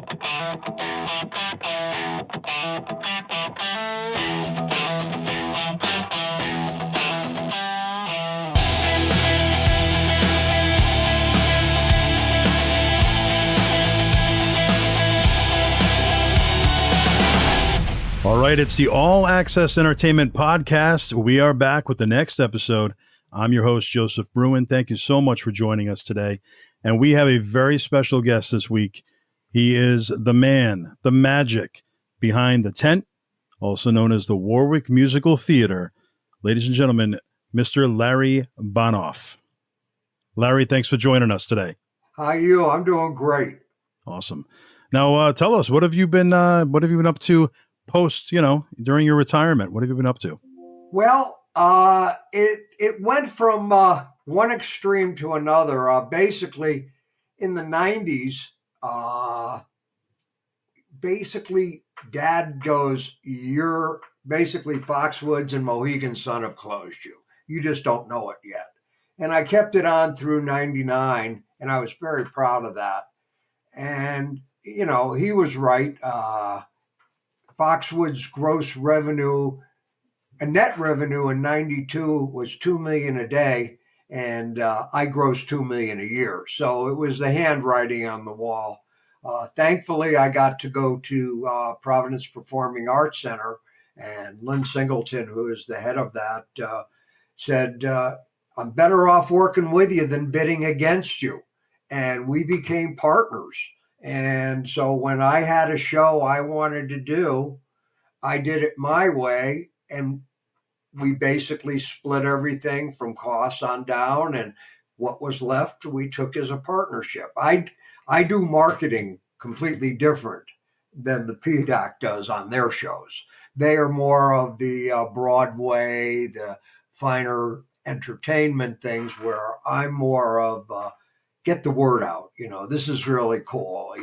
All right, it's the All Access Entertainment Podcast. We are back with the next episode. I'm your host, Joseph Bruen. Thank you so much for joining us today. And we have a very special guest this week. He is the man, the magic behind the tent, also known as the Warwick Musical Theater. Ladies and gentlemen, Mr. Larry Bonoff. Larry, thanks for joining us today. How are you? I'm doing great. Awesome. Now, tell us, what have you been up to post, during your retirement? What have you been up to? Well, it went from one extreme to another. Basically, in the 90s, Dad goes, "You're basically Foxwoods and Mohegan Sun have closed you. You just don't know it yet." And I kept it on through 99, and I was very proud of that. And, he was right. Foxwoods gross revenue, a net revenue in 92 was $2 million a day, and I grossed $2 million a year. So it was the handwriting on the wall. Thankfully, I got to go to Providence Performing Arts Center, and Lynn Singleton, who is the head of that, said, "I'm better off working with you than bidding against you." And we became partners. And so when I had a show I wanted to do, I did it my way. And we basically split everything from costs on down. And what was left, we took as a partnership. I do marketing completely different than the PDAC does on their shows. They are more of the Broadway, the finer entertainment things, where I'm more of get the word out. This is really cool.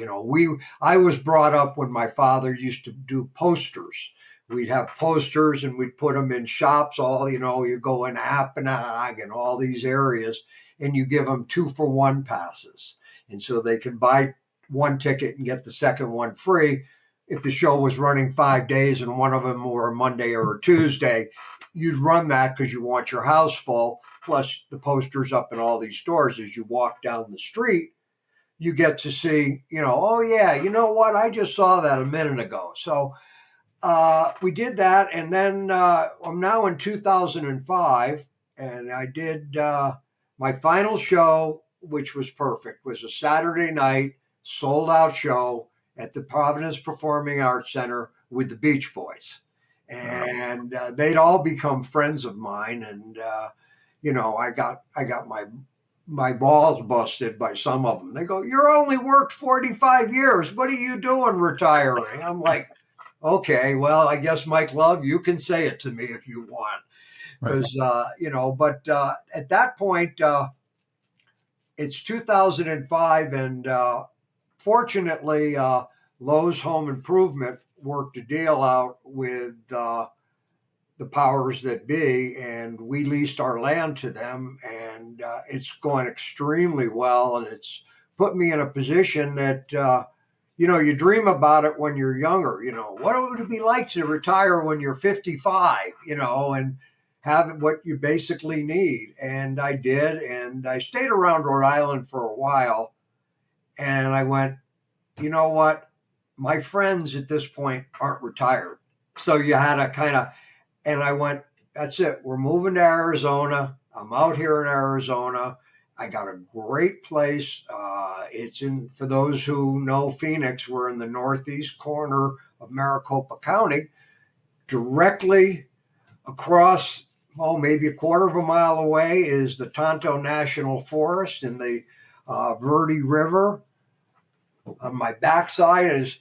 I was brought up when my father used to do posters. We'd have posters and we'd put them in shops. You go in Appenag and all these areas, and you give them 2-for-1 passes. And so they can buy one ticket and get the second one free. If the show was running 5 days and one of them were a Monday or a Tuesday, you'd run that because you want your house full. Plus the posters up in all these stores. As you walk down the street, you get to see, oh yeah, you know what? I just saw that a minute ago. So we did that. And then I'm now in 2005, and I did my final show, which was perfect, was a Saturday night sold out show at the Providence Performing Arts Center with the Beach Boys. And they'd all become friends of mine. And, I got my balls busted by some of them. They go, "You're only worked 45 years. What are you doing retiring?" I'm like, "Okay, well, I guess, Mike Love, you can say it to me if you want." Because, but at that point, it's 2005. And fortunately, Lowe's Home Improvement worked a deal out with the powers that be, and we leased our land to them, and it's going extremely well. And it's put me in a position that, you dream about it when you're younger. What would it be like to retire when you're 55, and have what you basically need? And I did, and I stayed around Rhode Island for a while, and I went, you know what? My friends at this point aren't retired. So you had to kind of, and I went, that's it. We're moving to Arizona. I'm out here in Arizona. I got a great place. For those who know Phoenix, we're in the northeast corner of Maricopa County, directly across, maybe a quarter of a mile away is the Tonto National Forest and the Verde River. On my backside is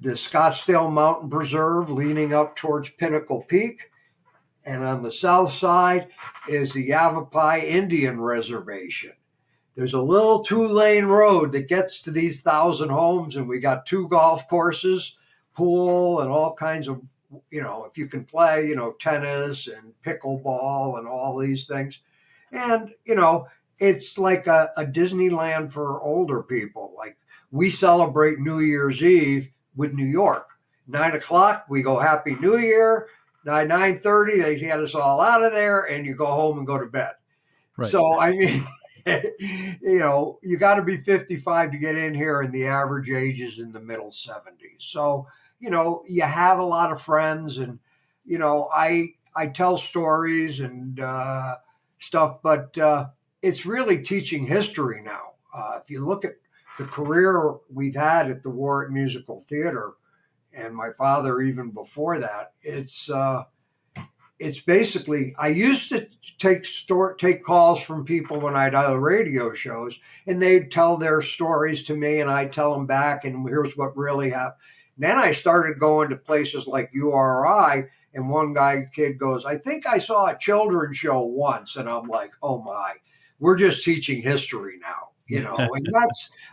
the Scottsdale Mountain Preserve leaning up towards Pinnacle Peak. And on the south side is the Yavapai Indian Reservation. There's a little 2-lane road that gets to these 1,000 homes, and we got 2 golf courses, pool, and all kinds of, if you can play, tennis and pickleball and all these things. And, it's like a Disneyland for older people. Like we celebrate New Year's Eve with New York. 9 o'clock, we go Happy New Year. 9:30, they get us all out of there, and you go home and go to bed. Right. So, I mean, you got to be 55 to get in here, and the average age is in the middle 70s. So, you have a lot of friends, and, I tell stories and stuff, but it's really teaching history now. If you look at the career we've had at the Warwick Musical Theater, and my father even before that, it's basically, I used to take calls from people when I'd other radio shows, and they'd tell their stories to me, and I'd tell them back, and here's what really happened. And then I started going to places like URI, and one kid goes, I think I saw a children's show once, and I'm like, oh my, we're just teaching history now,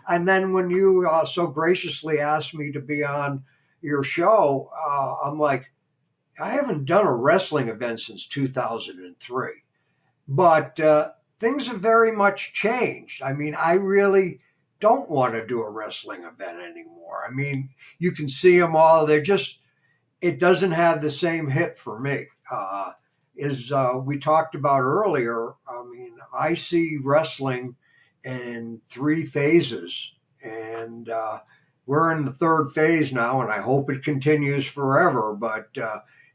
and then when you so graciously asked me to be on your show, I'm like, I haven't done a wrestling event since 2003, but things have very much changed. I mean, I really don't want to do a wrestling event anymore. I mean, you can see them all. It doesn't have the same hit for me. As we talked about earlier, I mean, I see wrestling in 3 phases, and we're in the 3rd phase now, and I hope it continues forever, but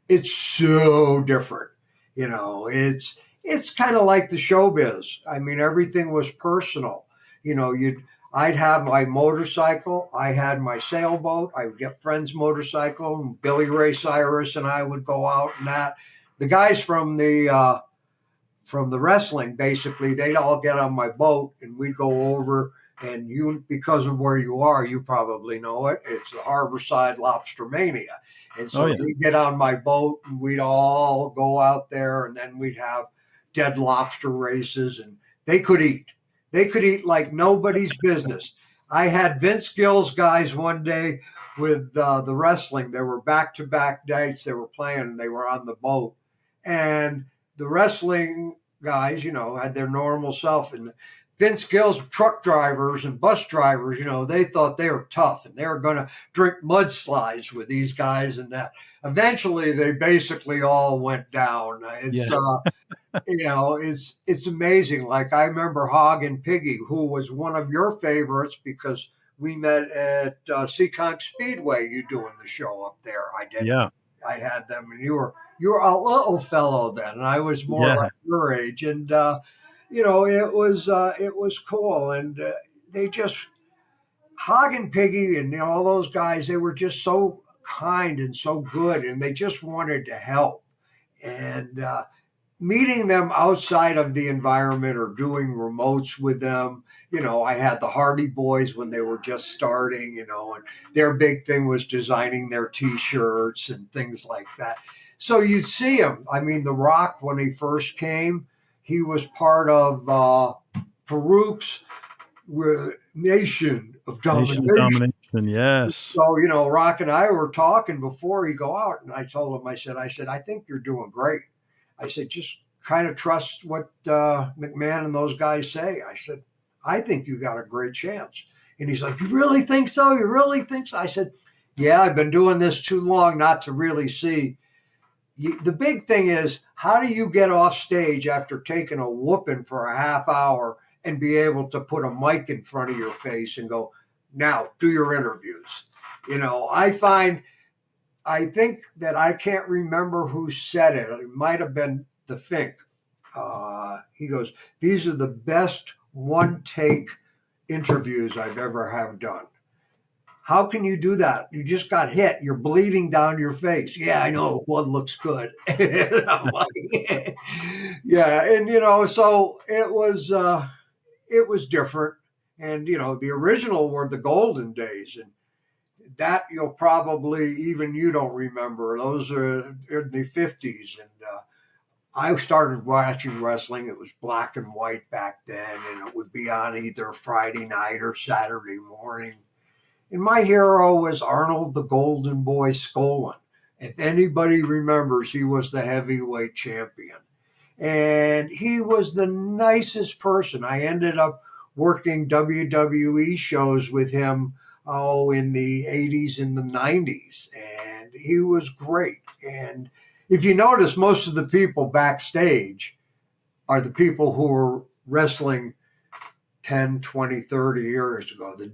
it's so different. It's kind of like the showbiz. I mean, everything was personal. I'd have my motorcycle, I had my sailboat, I would get friends' motorcycle, and Billy Ray Cyrus and I would go out, and that. The guys from the wrestling, basically, they'd all get on my boat, and we'd go over. And because of where you are, you probably know it. It's the Harborside Lobster Mania. And so we'd get on my boat, and we'd all go out there, and then we'd have dead lobster races, and they could eat. They could eat like nobody's business. I had Vince Gill's guys one day with the wrestling. There were back-to-back nights they were playing, and they were on the boat. And the wrestling guys, had their normal self, and Vince Gill's truck drivers and bus drivers, they thought they were tough, and they were going to drink mudslides with these guys, and that. Eventually, they basically all went down. It's amazing. Like, I remember Hog and Piggy, who was one of your favorites because we met at Seekonk Speedway. You doing the show up there? I did. Yeah, I had them, and you were a little fellow then, and I was more like your age, and. It was cool, and they just Hog and Piggy and all those guys. They were just so kind and so good, and they just wanted to help. And meeting them outside of the environment or doing remotes with them, I had the Hardy Boys when they were just starting, and their big thing was designing their T-shirts and things like that. So you'd see them. I mean, The Rock, when he first came. He was part of Farouk's Nation of Domination. Yes. So, Rock and I were talking before he go out, and I told him, I said, I think you're doing great. I said, just kind of trust what McMahon and those guys say. I said, I think you got a great chance. And he's like, you really think so? You really think so? I said, yeah, I've been doing this too long not to really see. The big thing is, how do you get off stage after taking a whooping for a half hour and be able to put a mic in front of your face and go, now do your interviews? I think that I can't remember who said it. It might have been the Fink. He goes, these are the best one-take interviews I've ever have done. How can you do that? You just got hit. You're bleeding down your face. Yeah, I know. Blood looks good. And I'm like, yeah. And, so it was different. And, the original were the golden days. And that you'll probably, even you don't remember. Those are in the 50s. And I started watching wrestling. It was black and white back then. And it would be on either Friday night or Saturday morning. And my hero was Arnold the Golden Boy Skolin. If anybody remembers, he was the heavyweight champion. And he was the nicest person. I ended up working WWE shows with him, in the 80s and the 90s. And he was great. And if you notice, most of the people backstage are the people who were wrestling 10, 20, 30 years ago. The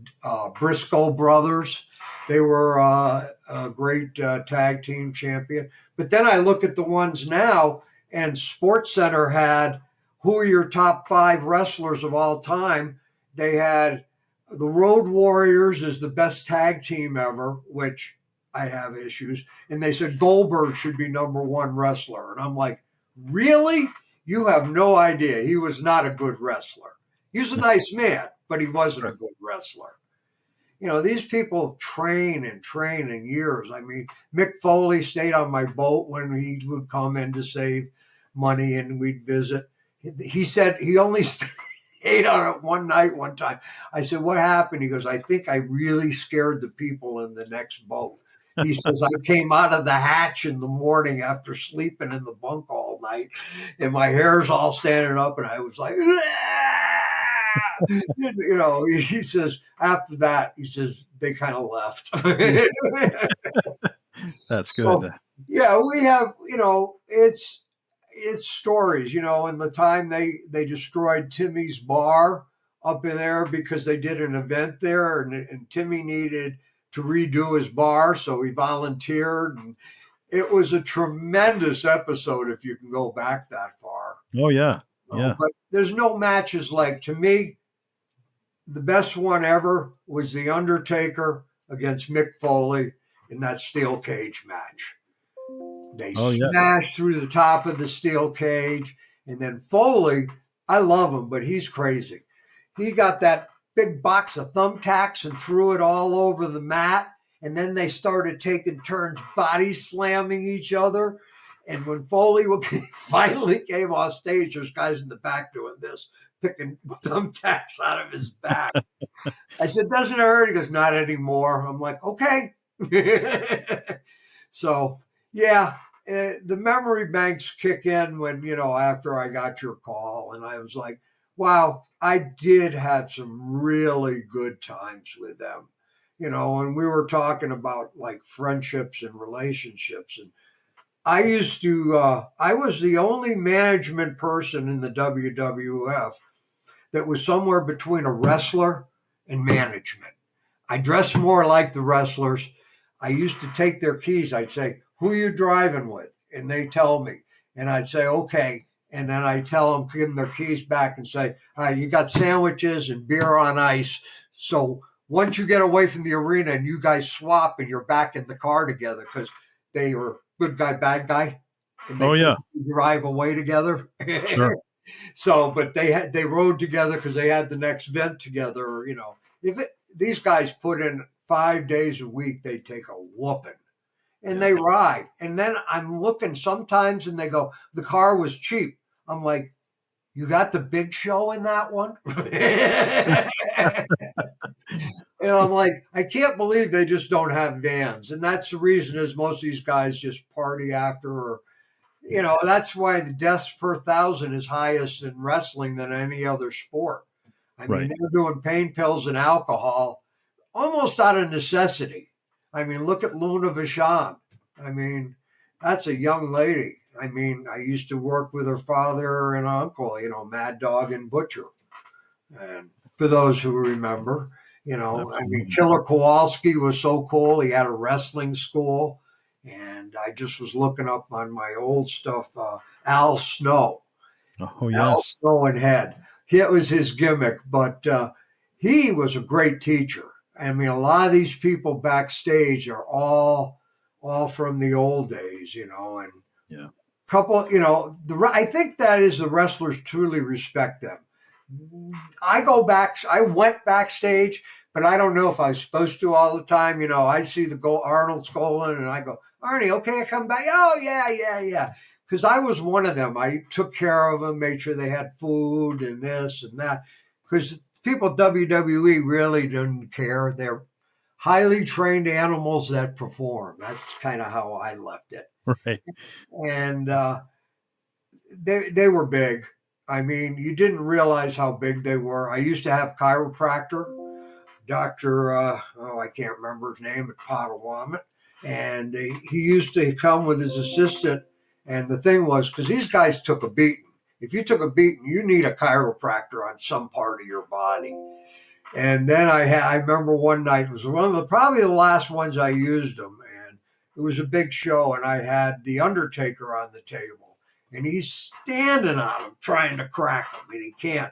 Briscoe brothers, they were a great tag team champion. But then I look at the ones now, and SportsCenter had who are your top 5 wrestlers of all time. They had the Road Warriors as the best tag team ever, which I have issues. And they said Goldberg should be number 1 wrestler. And I'm like, really? You have no idea. He was not a good wrestler. He was a nice man, but he wasn't a good wrestler. These people train in years. I mean, Mick Foley stayed on my boat when he would come in to save money and we'd visit. He said he only stayed on it one night, one time. I said, what happened? He goes, I think I really scared the people in the next boat. He says, I came out of the hatch in the morning after sleeping in the bunk all night, and my hair's all standing up, and I was like, he says, after that, he says, they kind of left. That's good. So, yeah, we have, it's stories, and the time they destroyed Timmy's bar up in there because they did an event there, and Timmy needed to redo his bar, so he volunteered, and it was a tremendous episode if you can go back that far. Oh yeah. Yeah. But there's no matches like, to me, the best one ever was The Undertaker against Mick Foley in that steel cage match. They smashed through the top of the steel cage, and then Foley, I love him, but he's crazy. He got that big box of thumbtacks and threw it all over the mat, and then they started taking turns body slamming each other. And when Foley finally came off stage, there's guys in the back doing this, picking thumbtacks out of his back. I said, doesn't it hurt? He goes, not anymore. I'm like, okay. So, yeah, the memory banks kick in when, after I got your call, and I was like, wow, I did have some really good times with them, and we were talking about like friendships and relationships. And I was the only management person in the WWF that was somewhere between a wrestler and management. I dressed more like the wrestlers. I used to take their keys. I'd say, who are you driving with? And they tell me. And I'd say, okay. And then I tell them, give them their keys back and say, all right, you got sandwiches and beer on ice. So once you get away from the arena and you guys swap and you're back in the car together, because they were good guy, bad guy. And they drive away together. Sure. So, but they rode together because they had the next event together. These guys put in 5 days a week, they take a whooping. And they ride. And then I'm looking sometimes and they go, the car was cheap. I'm like, you got the Big Show in that one? And I'm like, I can't believe they just don't have vans. And that's the reason is most of these guys just party after, or, that's why the deaths per 1,000 is highest in wrestling than any other sport. I mean, they're doing pain pills and alcohol almost out of necessity. I mean, look at Luna Vachon. I mean, that's a young lady. I mean, I used to work with her father and uncle, Mad Dog and Butcher. And for those who remember, I mean, Killer Kowalski was so cool. He had a wrestling school. And I just was looking up on my old stuff, Al Snow. Oh, yes. Al Snow and Head. It was his gimmick, but he was a great teacher. I mean, a lot of these people backstage are all from the old days, and couple, I think that is the wrestlers truly respect them. I went backstage, but I don't know if I was supposed to all the time. I see Arnold Skolin and I go, Arnie, okay, I come back. Oh, yeah. Because I was one of them. I took care of them, made sure they had food and this and that. Because people at WWE really didn't care. They're highly trained animals that perform. That's kind of how I left it. Right. And they were big. I mean, you didn't realize how big they were. I used to have chiropractor, Dr. I can't remember his name at Potawatomi. And he used to come with his assistant. And the thing was, because these guys took a beating. If you took a beating, you need a chiropractor on some part of your body. And then I remember one night, it was one of probably the last ones I used them. And it was a big show. And I had the Undertaker on the table. And he's standing on him, trying to crack him. And he can't.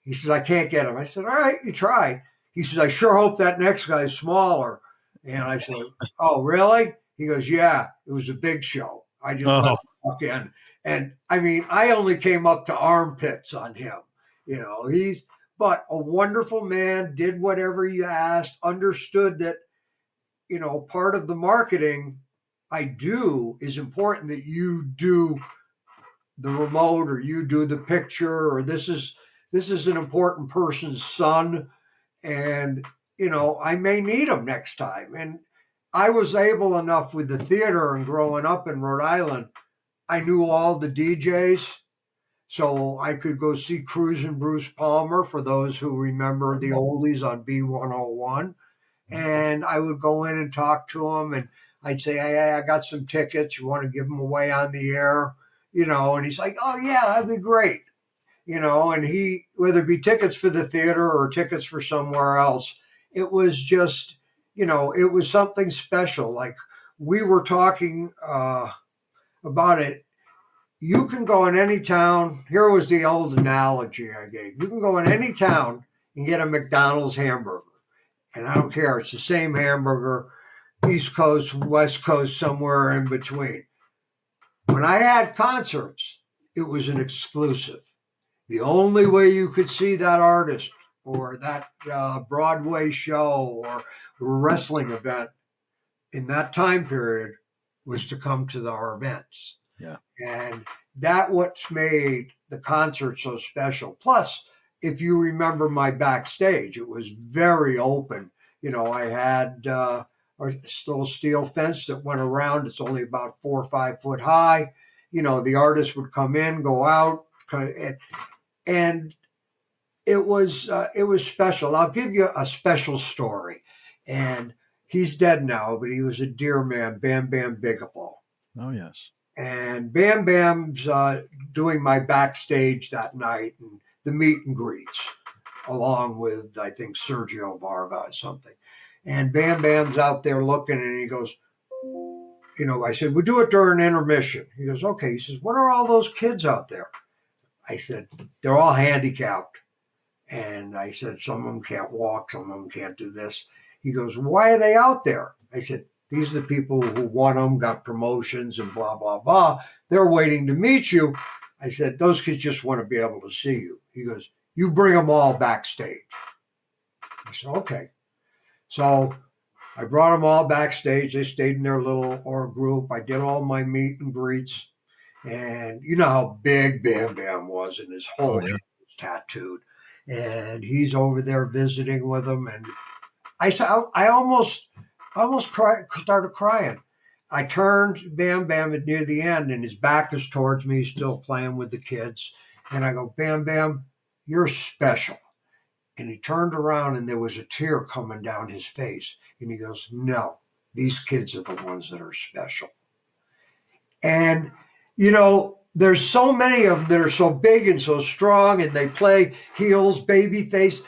He says, I can't get him. I said, all right, you tried. He says, I sure hope that next guy's smaller. And I said, oh, really? He goes, yeah, it was a big show. I just let him walk in. And I mean, I only came up to armpits on him. But a wonderful man, did whatever you asked, understood that, part of the marketing I do is important that you do the remote or you do the picture or this is an important person's son. And, I may need them next time. And I was able enough with the theater and growing up in Rhode Island, I knew all the DJs. So I could go see Cruz and Bruce Palmer for those who remember the oldies on B101. And I would go in and talk to them. And I'd say, hey, I got some tickets. You want to give them away on the air? And he's like, oh, yeah, that'd be great. And he, whether it be tickets for the theater or tickets for somewhere else, it was just, it was something special. Like we were talking about it. You can go in any town. Here was the old analogy I gave. You can go in any town and get a McDonald's hamburger. And I don't care. It's the same hamburger, East Coast, West Coast, somewhere in between. When I had concerts, it was an exclusive. The only way you could see that artist or that Broadway show or wrestling event in that time period was to come to our events. Yeah. And that what's made the concert so special. Plus, if you remember my backstage, it was very open. I had a little steel fence that went around. It's only about 4 or 5 foot high. The artist would come in, go out, and it was special. I'll give you a special story. And he's dead now, but he was a dear man, Bam Bam Bigelow. Oh, yes. And Bam Bam's doing my backstage that night and the meet and greets, along with, I think, Sergio Varga or something. And Bam Bam's out there looking, and he goes, I said, we'll do it during intermission. He goes, okay. He says, what are all those kids out there? I said, they're all handicapped. And I said, some of them can't walk, some of them can't do this. He goes, why are they out there? I said, these are the people who won them, got promotions and blah, blah, blah. They're waiting to meet you. I said, those kids just want to be able to see you. He goes, you bring them all backstage. I said, okay. So I brought them all backstage. They stayed in their little group. I did all my meet and greets. And you know how big Bam Bam was, and his whole head was tattooed. And he's over there visiting with them. And I almost started crying. I turned Bam Bam at near the end, and his back is towards me. He's still playing with the kids. And I go, Bam Bam, you're special. And he turned around, and there was a tear coming down his face. And he goes, no, these kids are the ones that are special. And, there's so many of them that are so big and so strong, and they play heels, baby face,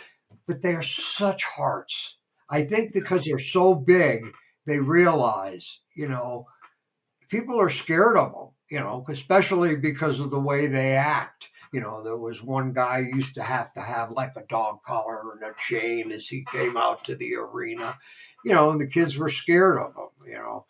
but they are such hearts. I think because they're so big, they realize, people are scared of them, especially because of the way they act. There was one guy who used to have like a dog collar and a chain as he came out to the arena, and the kids were scared of him,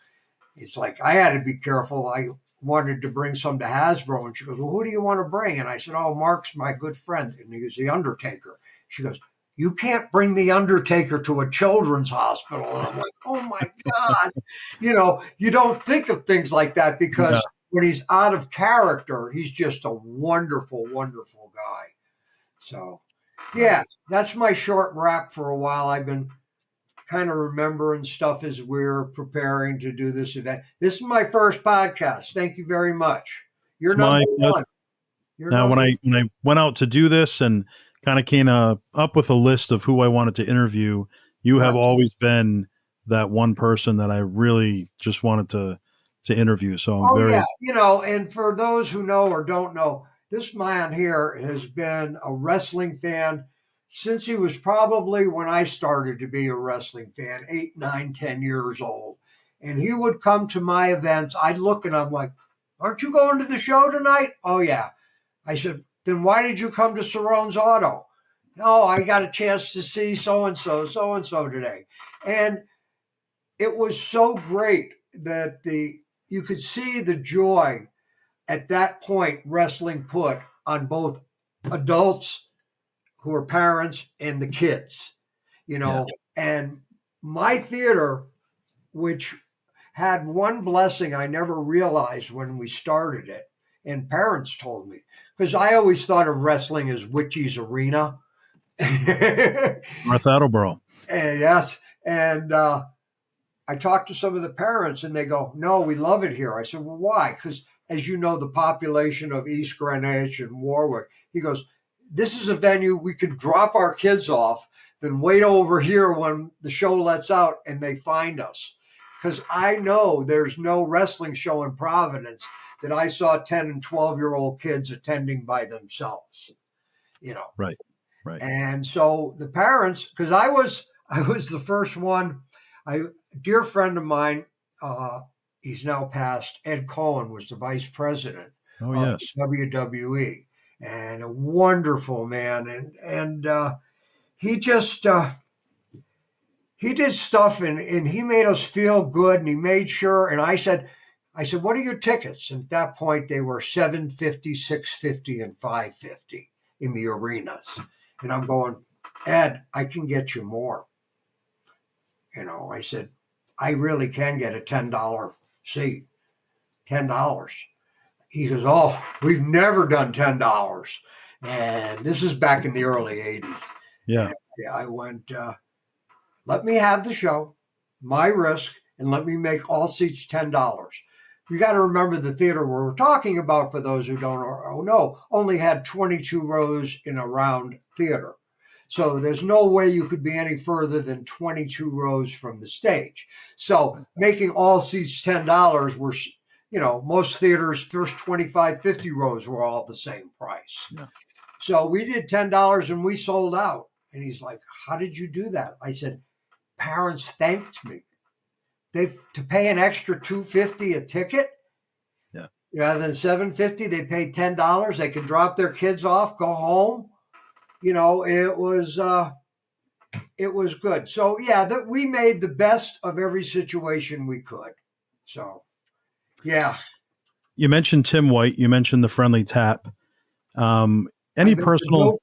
It's like I had to be careful. I wanted to bring some to Hasbro, and she goes, well, who do you want to bring? And I said, oh, Mark's my good friend, and he was the Undertaker. She goes, you can't bring the Undertaker to a children's hospital. And I'm like, oh my God. You don't think of things like that because when he's out of character, he's just a wonderful, wonderful guy. So, yeah, that's my short rap for a while. I've been kind of remembering stuff as we're preparing to do this event. This is my first podcast. Thank you very much. You're number one. Your Now, number. when I went out to do this and kind of came up with a list of who I wanted to interview, you have Yes. always been that one person that I really just wanted to interview. So I'm Oh yeah, very and for those who know or don't know, this man here has been a wrestling fan since he was probably when I started to be a wrestling fan, 8, 9, 10 years old. And he would come to my events. I'd look and I'm like, "Aren't you going to the show tonight?" "Oh yeah." I said, "Then why did you come to Sarone's Auto?" "No, I got a chance to see so and so today." And it was so great that the you could see the joy at that point wrestling put on both adults who are parents and the kids, you yeah. know. And my theater, which had one blessing I never realized when we started it, and parents told me, because I always thought of wrestling as Witchy's Arena. And North Attleboro. yes, and I talked to some of the parents and they go, "No, we love it here." I said, "Well, why?" Because as you know, the population of East Greenwich and Warwick, he goes, "This is a venue we could drop our kids off, then wait over here when the show lets out and they find us." Because I know there's no wrestling show in Providence that I saw 10 and 12-year-old kids attending by themselves, you know. Right. Right. And so the parents, because I was the first one. A dear friend of mine, he's now passed. Ed Cohen was the vice president Oh of yes. WWE, and a wonderful man. And he just he did stuff, and he made us feel good, and he made sure. And I said, "What are your tickets?" And at that point, they were 750, 650, and 550 in the arenas. And I'm going, "Ed, I can get you more." I said, "I really can get a $10 seat, $10." He goes, "Oh, we've never done $10." And this is back in the early 80s. Yeah. And I went, "Let me have the show, my risk, and let me make all seats $10." You got to remember the theater we're talking about, for those who don't know, only had 22 rows in a round theater. So there's no way you could be any further than 22 rows from the stage. So making all seats $10 were, most theaters, first 25, 50 rows were all the same price. Yeah. So we did $10 and we sold out. And he's like, "How did you do that?" I said, "Parents thanked me. To pay an extra $250 a ticket, Yeah. rather than $750, they paid $10. They can drop their kids off, go home. It was good. So yeah, that we made the best of every situation we could. So yeah, You mentioned Tim White. You mentioned the Friendly Tap. I Any mentioned personal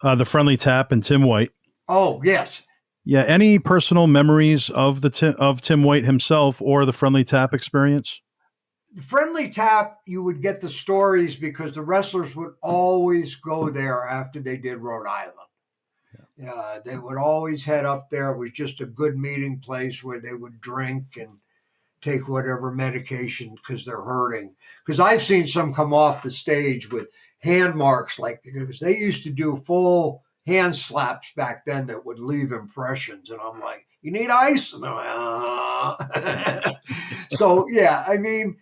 the Friendly Tap and Tim White? Oh yes, Yeah. Any personal memories of of Tim White himself or the Friendly Tap experience? the Friendly Tap. You would get the stories because the wrestlers would always go there after they did Rhode Island. They would always head up there. It was just a good meeting place where they would drink and take whatever medication because they're hurting. Because I've seen some come off the stage with hand marks, because they used to do full hand slaps back then that would leave impressions. And I'm like, "You need ice?" And I'm like, So, yeah, I mean,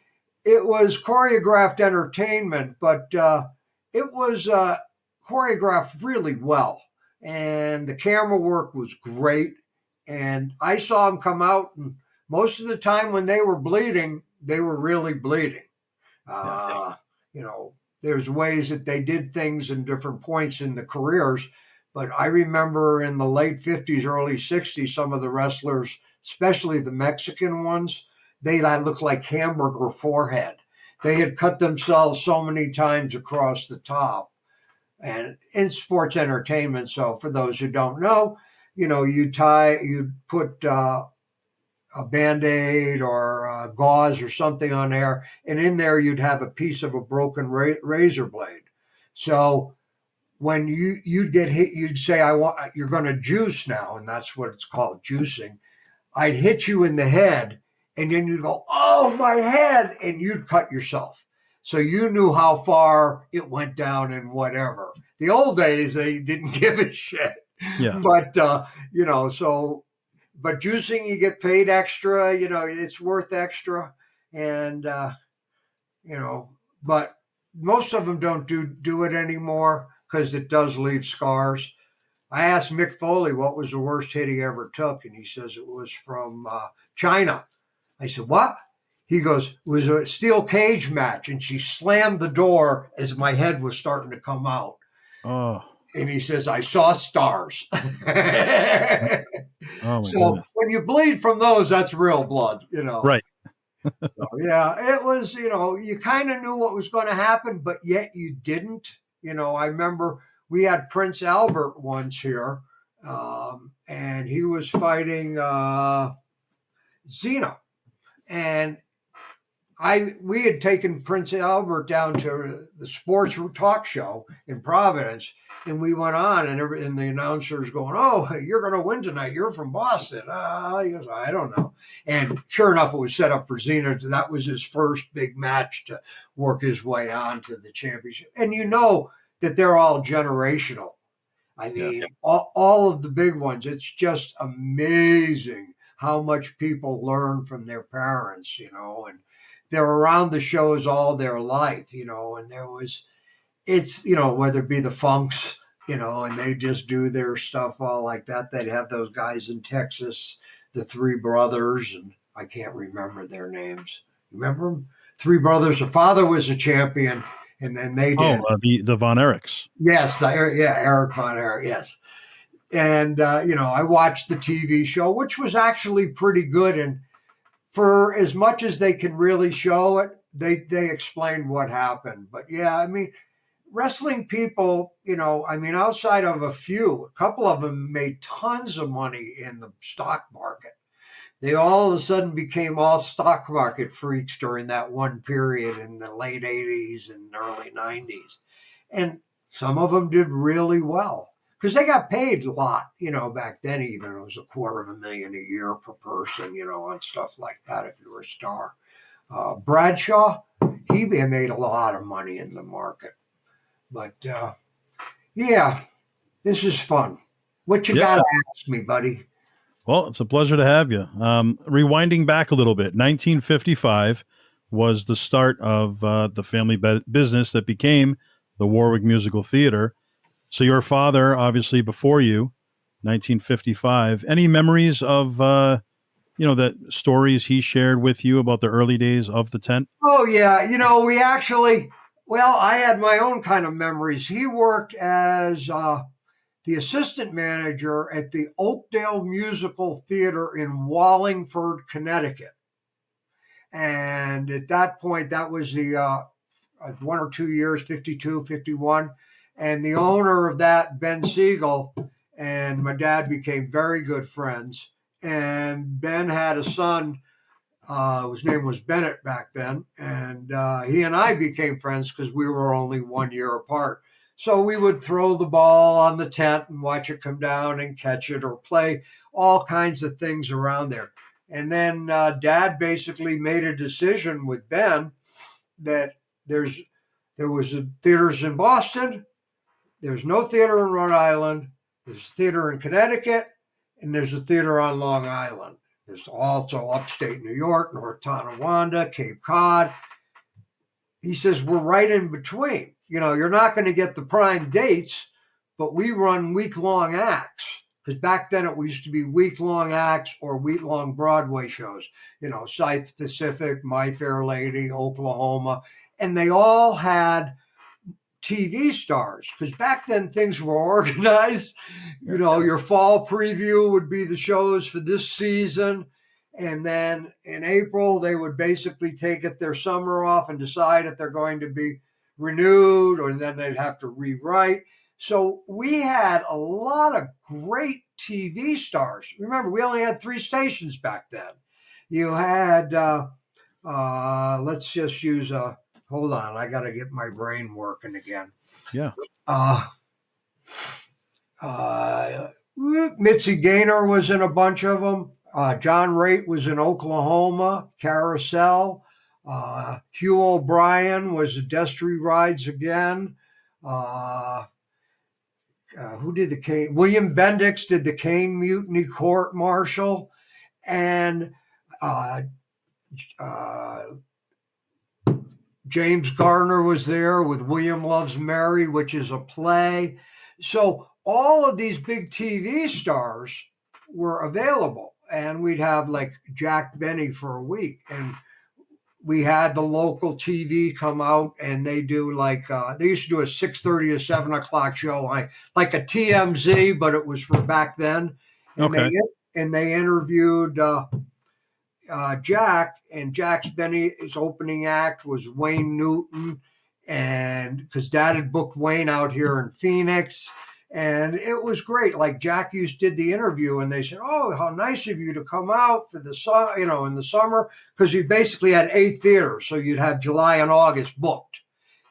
it was choreographed entertainment, but it was choreographed really well. And the camera work was great. And I saw them come out, and most of the time when they were bleeding, they were really bleeding. Uh, you know, there's ways that they did things in different points in the careers. But I remember in the late 50s, early 60s, some of the wrestlers, especially the Mexican ones, they looked like hamburger forehead. They had cut themselves so many times across the top. And in sports entertainment, so for those who don't know, you'd put a Band-Aid or gauze or something on there, and in there you'd have a piece of a broken razor blade. So when you'd get hit, you'd say, you're going to juice now," and that's what it's called, juicing. I'd hit you in the head, and then you'd go, "Oh, my head," and you'd cut yourself. So you knew how far it went down and whatever. The old days, they didn't give a shit. Yeah. But, but juicing, you get paid extra, it's worth extra. And, but most of them don't do it anymore because it does leave scars. I asked Mick Foley what was the worst hit he ever took, and he says it was from China. I said, what? He goes, it was a steel cage match, and she slammed the door as my head was starting to come out. Oh. And he says, I saw stars. Oh, my so goodness. when you bleed from those, that's real blood, Right. So, yeah, it was, you kind of knew what was going to happen, but yet you didn't. I remember we had Prince Albert once here, and he was fighting Xena. And we had taken Prince Albert down to the sports talk show in Providence, and we went on, and the announcer's going, "Oh, you're going to win tonight. You're from Boston." He goes, "I don't know." And sure enough, it was set up for Xena. That was his first big match to work his way on to the championship. And that they're all generational. I mean, all of the big ones. It's just amazing how much people learn from their parents, and they're around the shows all their life, and it's, whether it be the Funks, and they just do their stuff all like that. They'd have those guys in Texas, the three brothers, and I can't remember their names. Remember them? Three brothers. The father was a champion, and then they did. The Von Erichs. Yes. Eric Von Erich. Yes. And, I watched the TV show, which was actually pretty good. And for as much as they can really show it, they explained what happened. But yeah, I mean, wrestling people, outside of a couple of them made tons of money in the stock market. They all of a sudden became all stock market freaks during that one period in the late 80s and early 90s. And some of them did really well because they got paid a lot, back then. Even it was $250,000 a year per person, on stuff like that if you were a star. Bradshaw, he made a lot of money in the market. But yeah, this is fun. What you got to ask me, buddy? Well, it's a pleasure to have you. Rewinding back a little bit, 1955 was the start of the family business that became the Warwick Musical Theater. So your father, obviously before you, 1955. Any memories of, that stories he shared with you about the early days of the tent? Oh, yeah. We actually, I had my own kind of memories. He worked as the assistant manager at the Oakdale Musical Theater in Wallingford, Connecticut. And at that point, that was the 1 or 2 years, 52, 51. And the owner of that, Ben Siegel, and my dad became very good friends. And Ben had a son whose name was Bennett back then. And he and I became friends because we were only 1 year apart. So we would throw the ball on the tent and watch it come down and catch it, or play all kinds of things around there. And then Dad basically made a decision with Ben that there was theaters in Boston, there's no theater in Rhode Island, there's a theater in Connecticut, and there's a theater on Long Island. There's also upstate New York, North Tonawanda, Cape Cod. He says, we're right in between. You're not going to get the prime dates, but we run week-long acts. Because back then it used to be week-long acts or week-long Broadway shows. South Pacific, My Fair Lady, Oklahoma. And they all had TV stars. Because back then things were organized. Your fall preview would be the shows for this season. And then in April, they would basically take their summer off and decide if they're going to be renewed, or then they'd have to rewrite. So we had a lot of great TV stars. Remember, we only had 3 stations back then. You had, let's just use hold on, I got to get my brain working again. Yeah. Mitzi Gaynor was in a bunch of them. John Raitt was in Oklahoma, Carousel. Hugh O'Brien was the Destry Rides again. Who did the Cane? William Bendix did the Cane Mutiny Court Martial, and uh, uh, James Garner was there with William Loves Mary, which is a play. So all of these big TV stars were available, and we'd have like Jack Benny for a week, and we had the local TV come out, and they do they used to do a 6:30 to 7 o'clock show, like a TMZ, but it was for back then. And Okay. they interviewed Jack, and Jack's Benny's opening act was Wayne Newton, and because Dad had booked Wayne out here in Phoenix. And it was great. Like Jack did the interview, and they said, "Oh, how nice of you to come out for the in the summer," because you basically had 8 theaters, so you'd have July and August booked.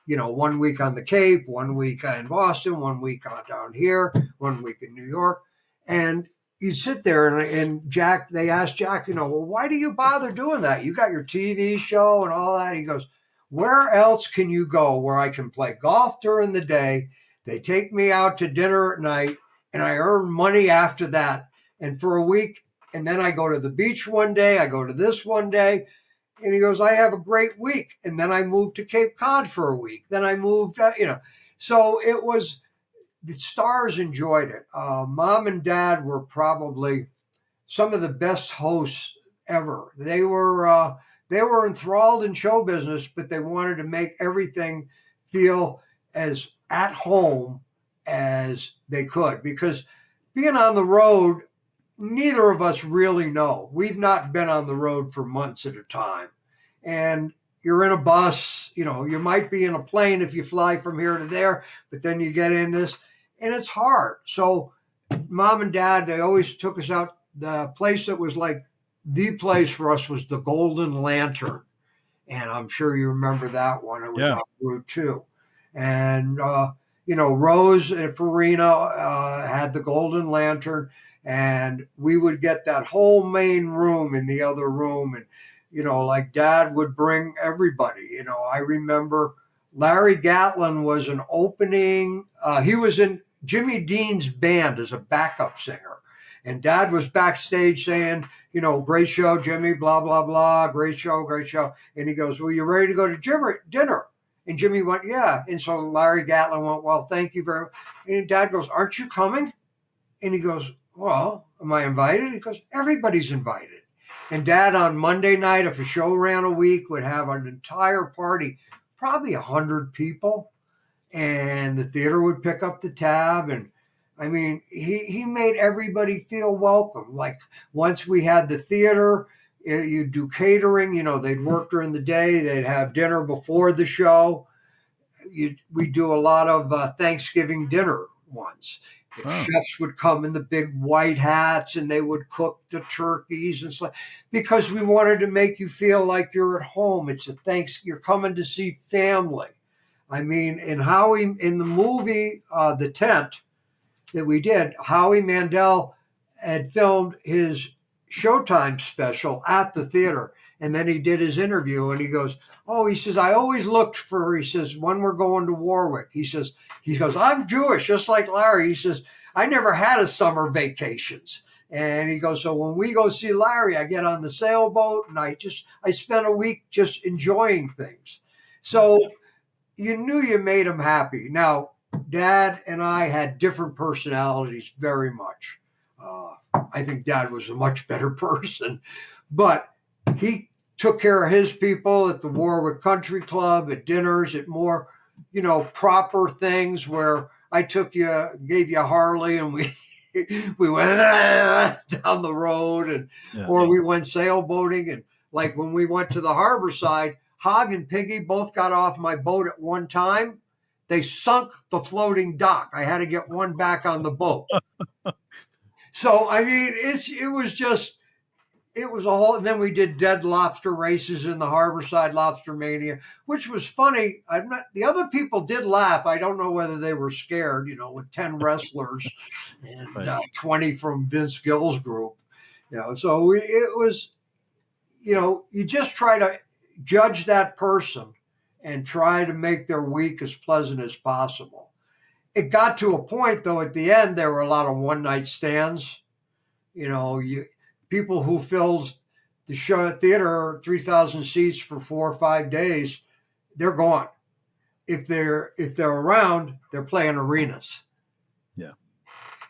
1 week on the Cape, 1 week in Boston, 1 week down here, 1 week in New York, and you sit there and Jack. They asked Jack, well, why do you bother doing that? You got your TV show and all that. He goes, "Where else can you go where I can play golf during the day? They take me out to dinner at night, and I earn money after that. And for a week, and then I go to the beach one day, I go to this one day." And he goes, "I have a great week. And then I moved to Cape Cod for a week. Then I moved, So it was, the stars enjoyed it. Mom and Dad were probably some of the best hosts ever. They were enthralled in show business, but they wanted to make everything feel as at home as they could, because being on the road, neither of us really know. We've not been on the road for months at a time. And you're in a bus, you might be in a plane if you fly from here to there, but then you get in this, and it's hard. So Mom and Dad, they always took us out. The place that was like the place for us was the Golden Lantern. And I'm sure you remember that one. It was on Route 2. And, Rose and Farina had the Golden Lantern, and we would get that whole main room in the other room. And, like Dad would bring everybody. I remember Larry Gatlin was an opening. He was in Jimmy Dean's band as a backup singer. And Dad was backstage saying, "Great show, Jimmy, blah, blah, blah. Great show, great show." And he goes, "Well, you ready to go to dinner?" And Jimmy went, "Yeah." And so Larry Gatlin went, "Well, thank you very much." And Dad goes, "Aren't you coming?" And he goes, "Well, am I invited?" He goes, "Everybody's invited." And Dad on Monday night, if a show ran a week, would have an entire party, probably 100 people. And the theater would pick up the tab. And I mean, he made everybody feel welcome. Like once we had the theater, you do catering, they'd work during the day. They'd have dinner before the show. We do a lot of Thanksgiving dinner ones. The chefs would come in the big white hats, and they would cook the turkeys and stuff, because we wanted to make you feel like you're at home. It's you're coming to see family. I mean, in the movie, The Tent that we did, Howie Mandel had filmed his Showtime special at the theater. And then he did his interview, and he goes, "Oh," he says, "I always looked for," he says, "when we're going to Warwick." He goes, "I'm Jewish, just like Larry." He says, "I never had a summer vacations." And he goes, "So when we go see Larry, I get on the sailboat, and I spent a week just enjoying things." So you knew you made him happy. Now, Dad and I had different personalities very much. I think Dad was a much better person, but he took care of his people at the Warwick Country Club, at dinners, at more, proper things where I gave you a Harley, and we went down the road, or we went sailboating. And like when we went to the harbor side, Hog and Piggy both got off my boat at one time. They sunk the floating dock. I had to get one back on the boat. So, I mean, it was a whole, and then we did dead lobster races in the Harborside Lobster Mania, which was funny. The other people did laugh. I don't know whether they were scared, with 10 wrestlers and 20 from Vince Gill's group. So it was, you just try to, judge that person and try to make their week as pleasant as possible. It got to a point, though, at the end, there were a lot of one-night stands. People who filled the show theater 3,000 seats for 4 or 5 days, they're gone. If they're around, they're playing arenas. Yeah.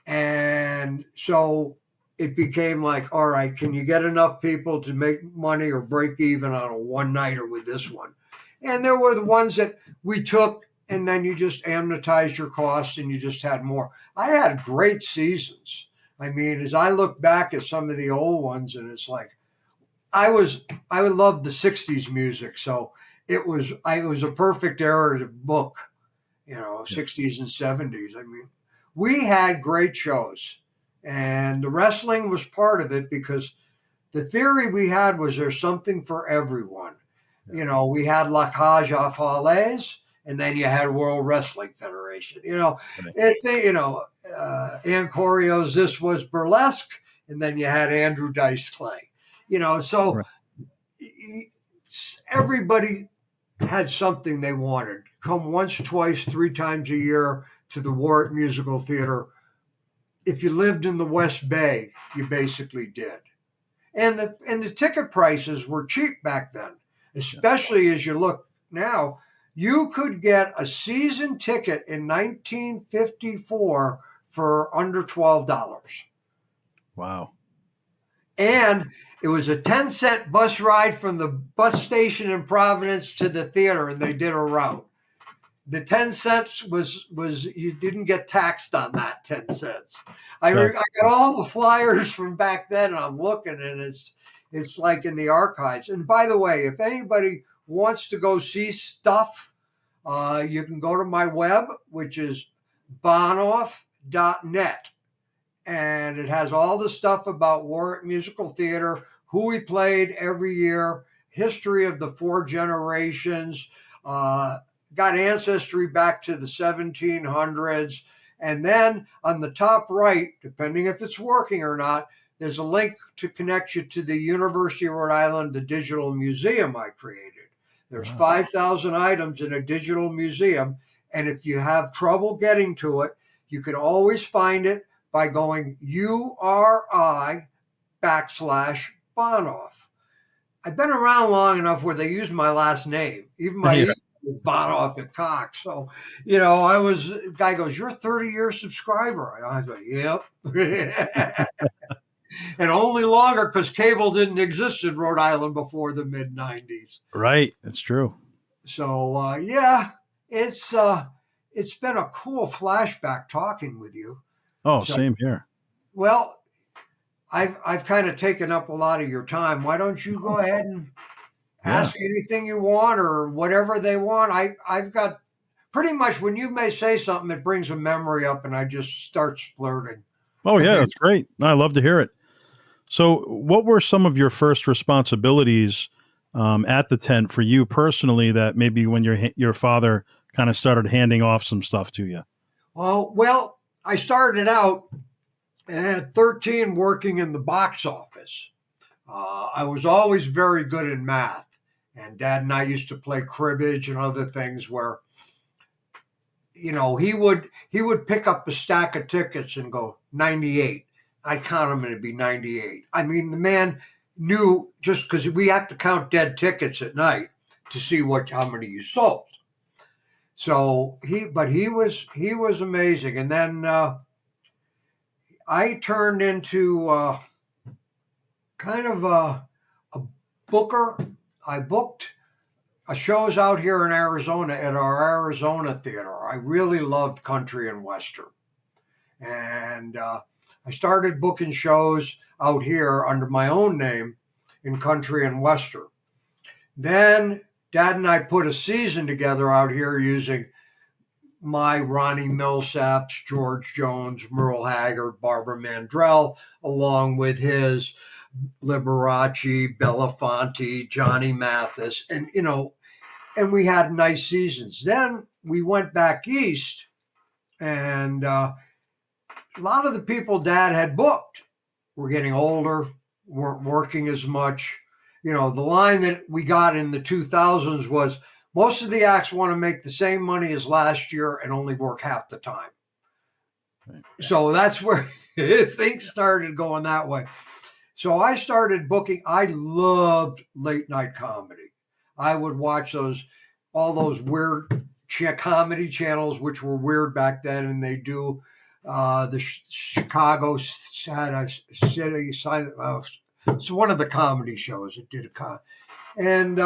And so it became like, all right, can you get enough people to make money or break even on a one-nighter with this one? And there were the ones that we took, and then you just amortized your costs and you just had more. I had great seasons. I mean, as I look back at some of the old ones, and it's like, I loved the 60s music. So it was a perfect era to book, 60s and 70s. I mean, we had great shows, and the wrestling was part of it, because the theory we had was there's something for everyone. Yeah. We had La Cage aux Folles, and then you had World Wrestling Federation. Ann Corio's This Was Burlesque, and then you had Andrew Dice Clay. So Right. everybody had something they wanted. Come once, twice, 3 times a year to the Warwick Musical Theater. If you lived in the West Bay, you basically did. And the ticket prices were cheap back then, especially as you look now. You could get a season ticket in 1954 for under $12. Wow. And it was a 10-cent bus ride from the bus station in Providence to the theater, and they did a route. The 10 cents was you didn't get taxed on that 10 cents. I got all the flyers from back then, and I'm looking, and it's like in the archives. And by the way, if anybody wants to go see stuff, you can go to my web, which is bonoff.net. And it has all the stuff about Warwick Musical Theater, who we played every year, history of the 4 generations, got ancestry back to the 1700s. And then on the top right, depending if it's working or not, there's a link to connect you to the University of Rhode Island, the digital museum I created. There's 5,000 items in a digital museum. And if you have trouble getting to it, you can always find it by going URI/Bonoff. I've been around long enough where they use my last name. Even my email was Bonoff at Cox. So, the guy goes, "You're a 30-year subscriber." I go, "Yep." And only longer because cable didn't exist in Rhode Island before the mid-90s. Right. That's true. So, it's been a cool flashback talking with you. Oh, same here. Well, I've kind of taken up a lot of your time. Why don't you go ahead and ask anything you want or whatever they want? I've got pretty much, when you may say something, it brings a memory up, and I just start splurting. Oh, yeah, that's great. I love to hear it. So what were some of your first responsibilities at the tent for you personally, that maybe when your father kind of started handing off some stuff to you? Well, I started out at 13 working in the box office. I was always very good in math, and Dad and I used to play cribbage and other things where, he would pick up a stack of tickets and go 98. I count them and it'd be 98. I mean, the man knew, just because we have to count dead tickets at night to see how many you sold. So he was amazing. And then I turned into kind of a booker. I booked shows out here in Arizona at our Arizona theater. I really loved country and western. And I started booking shows out here under my own name in country and western. Then Dad and I put a season together out here using my Ronnie Millsaps, George Jones, Merle Haggard, Barbara Mandrell, along with his Liberace, Belafonte, Johnny Mathis, and we had nice seasons. Then we went back east, and a lot of the people Dad had booked were getting older, weren't working as much, The line that we got in the 2000s was most of the acts want to make the same money as last year and only work half the time. Right. So that's where things started going that way. So I started booking. I loved late night comedy. I would watch all those weird comedy channels, which were weird back then, and they do the Chicago City. It's one of the comedy shows that did and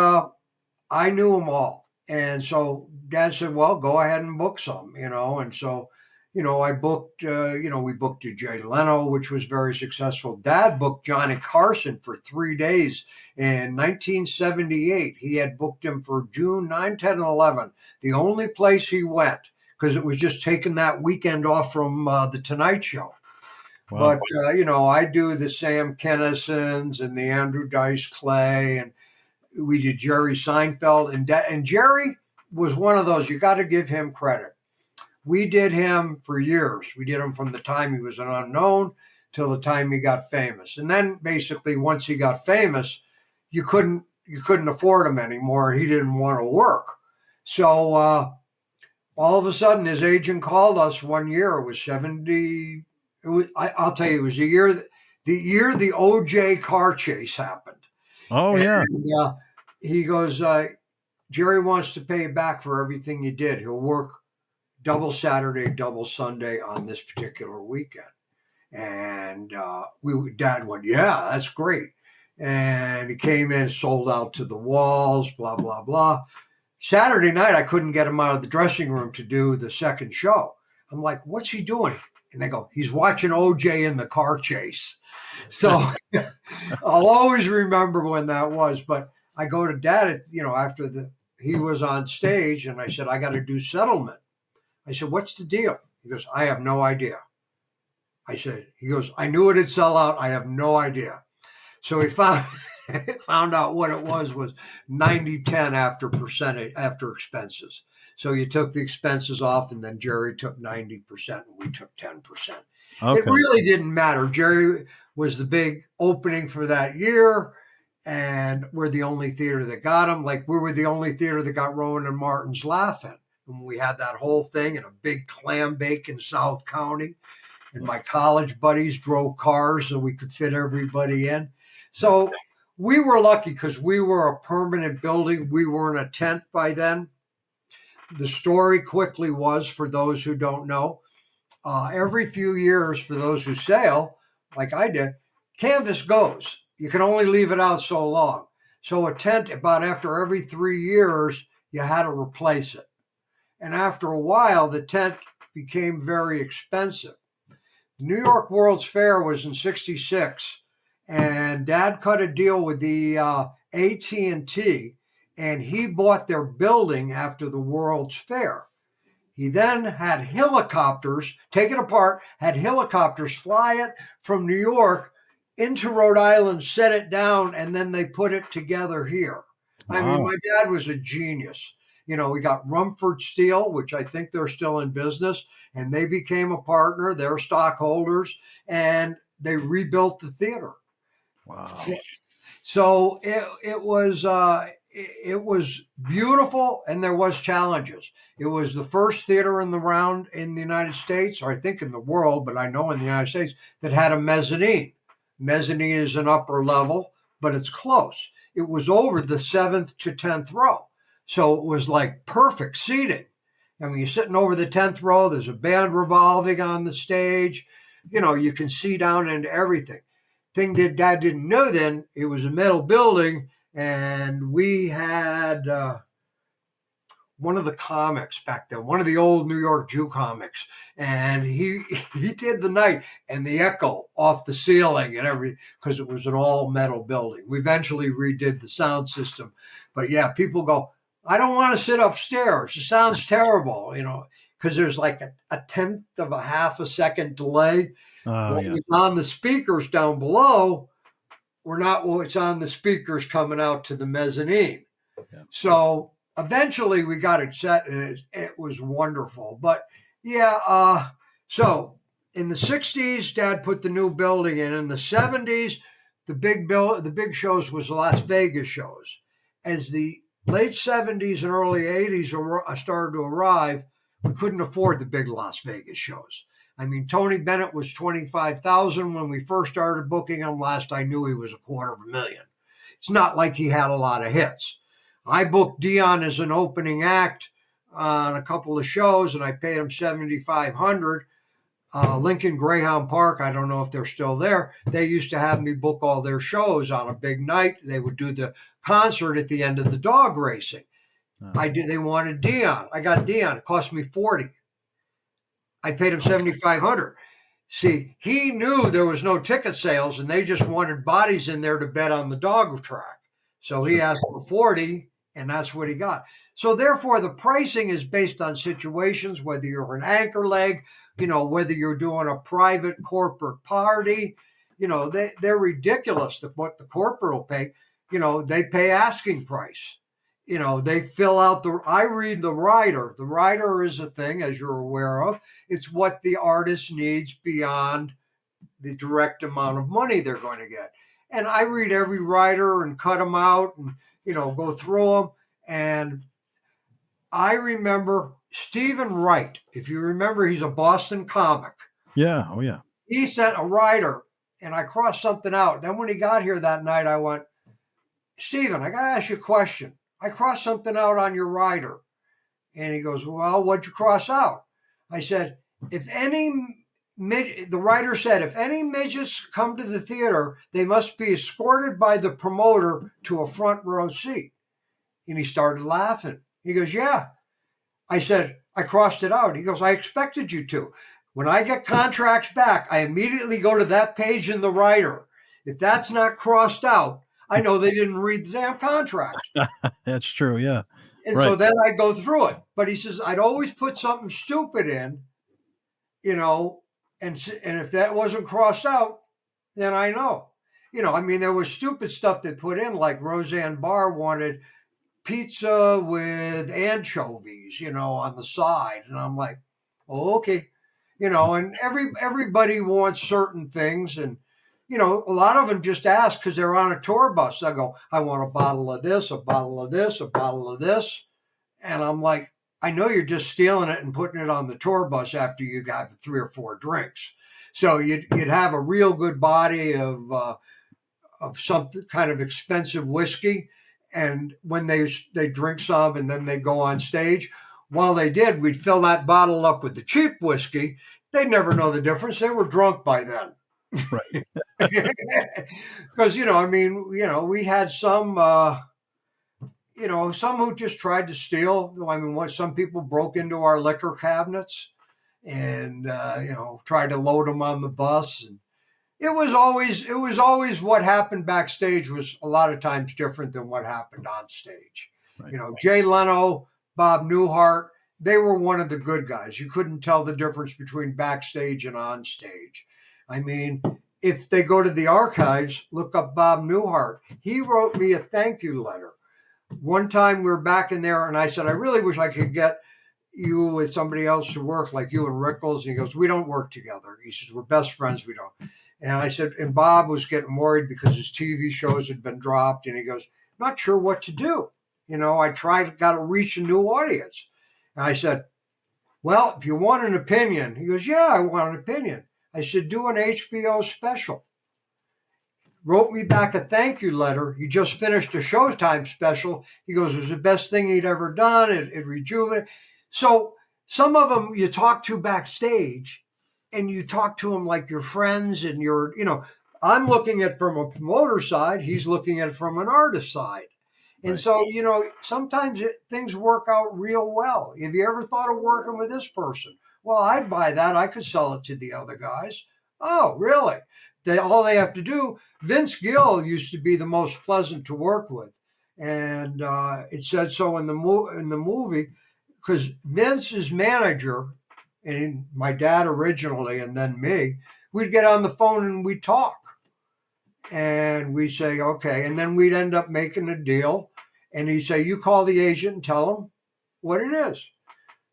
I knew them all. And so Dad said, well, go ahead and book some, and so, I booked, we booked Jay Leno, which was very successful. Dad booked Johnny Carson for 3 days in 1978. He had booked him for June 9, 10, and 11. The only place he went, because it was just taking that weekend off from The Tonight Show. Wow. But, I do the Sam Kinnisons and the Andrew Dice Clay, and we did Jerry Seinfeld. And Jerry was one of those, you got to give him credit. We did him for years. We did him from the time he was an unknown till the time he got famous. And then basically once he got famous, you couldn't afford him anymore. He didn't want to work. So all of a sudden his agent called us one year. It was 70. I'll tell you, it was the year the OJ car chase happened. Oh, yeah. And, he goes, Jerry wants to pay you back for everything you did. He'll work double Saturday, double Sunday on this particular weekend. And Dad went, yeah, that's great. And he came in, sold out to the walls, blah, blah, blah. Saturday night, I couldn't get him out of the dressing room to do the second show. I'm like, what's he doing? And they go, he's watching OJ in the car chase. So I'll always remember when that was. But I go to Dad, after he was on stage, and I said, I got to do settlement. I said, what's the deal? He goes, I have no idea. He goes, I knew it'd sell out. I have no idea. So he found out what it was 90-10 after expenses. So you took the expenses off, and then Jerry took 90% and we took 10%. Okay. It really didn't matter. Jerry was the big opening for that year, and we're the only theater that got him. Like, we were the only theater that got Rowan and Martin's Laughing. And we had that whole thing in a big clam bake in South County. And my college buddies drove cars so we could fit everybody in. So we were lucky because we were a permanent building. We were in a tent by then. The story quickly was, for those who don't know, every few years, for those who sail, like I did, canvas goes. You can only leave it out so long. So a tent, about after every 3 years, you had to replace it. And after a while, the tent became very expensive. The New York World's Fair was in 1966, and Dad cut a deal with the AT&T, and he bought their building after the World's Fair. He then had helicopters take it apart, had helicopters fly it from New York into Rhode Island, set it down, and then they put it together here. Wow. I mean, my dad was a genius. We got Rumford Steel, which I think they're still in business, and they became a partner. They're stockholders, and they rebuilt the theater. Wow! So it was beautiful, and there was challenges. It was the first theater in the United States, or I think in the world, but I know in the United States, that had a mezzanine. Mezzanine is an upper level, but it's close. It was over the 7th to 10th row. So it was like perfect seating. I mean, you're sitting over the 10th row, there's a band revolving on the stage. You can see down into everything. Thing that Dad didn't know then, it was a metal building, and we had one of the comics back then, one of the old New York Jew comics, and he did the night, and the echo off the ceiling and everything, because it was an all metal building. We eventually redid the sound system. But yeah, people go, I don't want to sit upstairs. It sounds terrible, because there's like a tenth of a half a second delay. What was on the speakers down below were not what's on the speakers coming out to the mezzanine. Yeah. So eventually we got it set, and it was wonderful. But so in the 60s, Dad put the new building in. In the 70s, the big shows was Las Vegas shows. As the late 70s and early 80s started to arrive, we couldn't afford the big Las Vegas shows. I mean, Tony Bennett was 25,000 when we first started booking him. Last I knew, he was $250,000. It's not like he had a lot of hits. I booked Dion as an opening act on a couple of shows, and I paid him $7,500. Lincoln Greyhound Park, I don't know if they're still there. They used to have me book all their shows on a big night. They would do the concert at the end of the dog racing. They wanted Dion. I got Dion. It cost me $40,000. I paid him $7,500. See, he knew there was no ticket sales, and they just wanted bodies in there to bet on the dog track. So he asked for $40,000, and that's what he got. So therefore, the pricing is based on situations, whether you're an anchor leg, whether you're doing a private corporate party. They're ridiculous what the corporate will pay. They pay asking price. They fill out I read the rider. The rider is a thing, as you're aware of. It's what the artist needs beyond the direct amount of money they're going to get. And I read every rider and cut them out and, go through them. And I remember Stephen Wright. If you remember, he's a Boston comic. Yeah. Oh, yeah. He sent a rider, and I crossed something out. Then when he got here that night, I went, Stephen, I got to ask you a question. I crossed something out on your rider. And he goes, well, what'd you cross out? I said, the writer said, if any midgets come to the theater, they must be escorted by the promoter to a front row seat. And he started laughing. He goes, yeah. I said, I crossed it out. He goes, I expected you to. When I get contracts back, I immediately go to that page in the writer. If that's not crossed out, I know they didn't read the damn contract. That's true, yeah. And so then I go through it. But he says, I'd always put something stupid in, and if that wasn't crossed out, then I know. There was stupid stuff they put in, like Roseanne Barr wanted pizza with anchovies, on the side. And I'm like, oh, okay. And everybody wants certain things. And, a lot of them just ask because they're on a tour bus. I go, I want a bottle of this, a bottle of this, a bottle of this. And I'm like, I know you're just stealing it and putting it on the tour bus after you got 3 or 4 drinks. So you'd have a real good body of some kind of expensive whiskey. And when they drink some and then they go on stage, while they did, we'd fill that bottle up with the cheap whiskey. They'd never know the difference. They were drunk by then. Right. Because, we had some, some who just tried to steal. Some people broke into our liquor cabinets and, tried to load them on the bus. And it was always what happened backstage was a lot of times different than what happened on stage. Right. Jay Leno, Bob Newhart, they were one of the good guys. You couldn't tell the difference between backstage and on stage. If they go to the archives, look up Bob Newhart. He wrote me a thank you letter. One time we were back in there and I said, I really wish I could get you with somebody else to work like you and Rickles. And he goes, we don't work together. He says, we're best friends. We don't. And I said, and Bob was getting worried because his TV shows had been dropped. And he goes, not sure what to do. I got to reach a new audience. And I said, well, if you want an opinion, he goes, yeah, I want an opinion. I said, do an HBO special. Wrote me back a thank you letter. He just finished a Showtime special. He goes, it was the best thing he'd ever done. It rejuvenated. So some of them you talk to backstage and you talk to them like your friends and I'm looking at it from a promoter side. He's looking at it from an artist side. And so, sometimes things work out real well. Have you ever thought of working with this person? Well, I'd buy that. I could sell it to the other guys. Oh, really? All they have to do, Vince Gill used to be the most pleasant to work with. And it said so in the movie, because Vince's manager, and my dad originally, and then me, we'd get on the phone and we'd talk. And we'd say, okay. And then we'd end up making a deal. And he'd say, you call the agent and tell him what it is.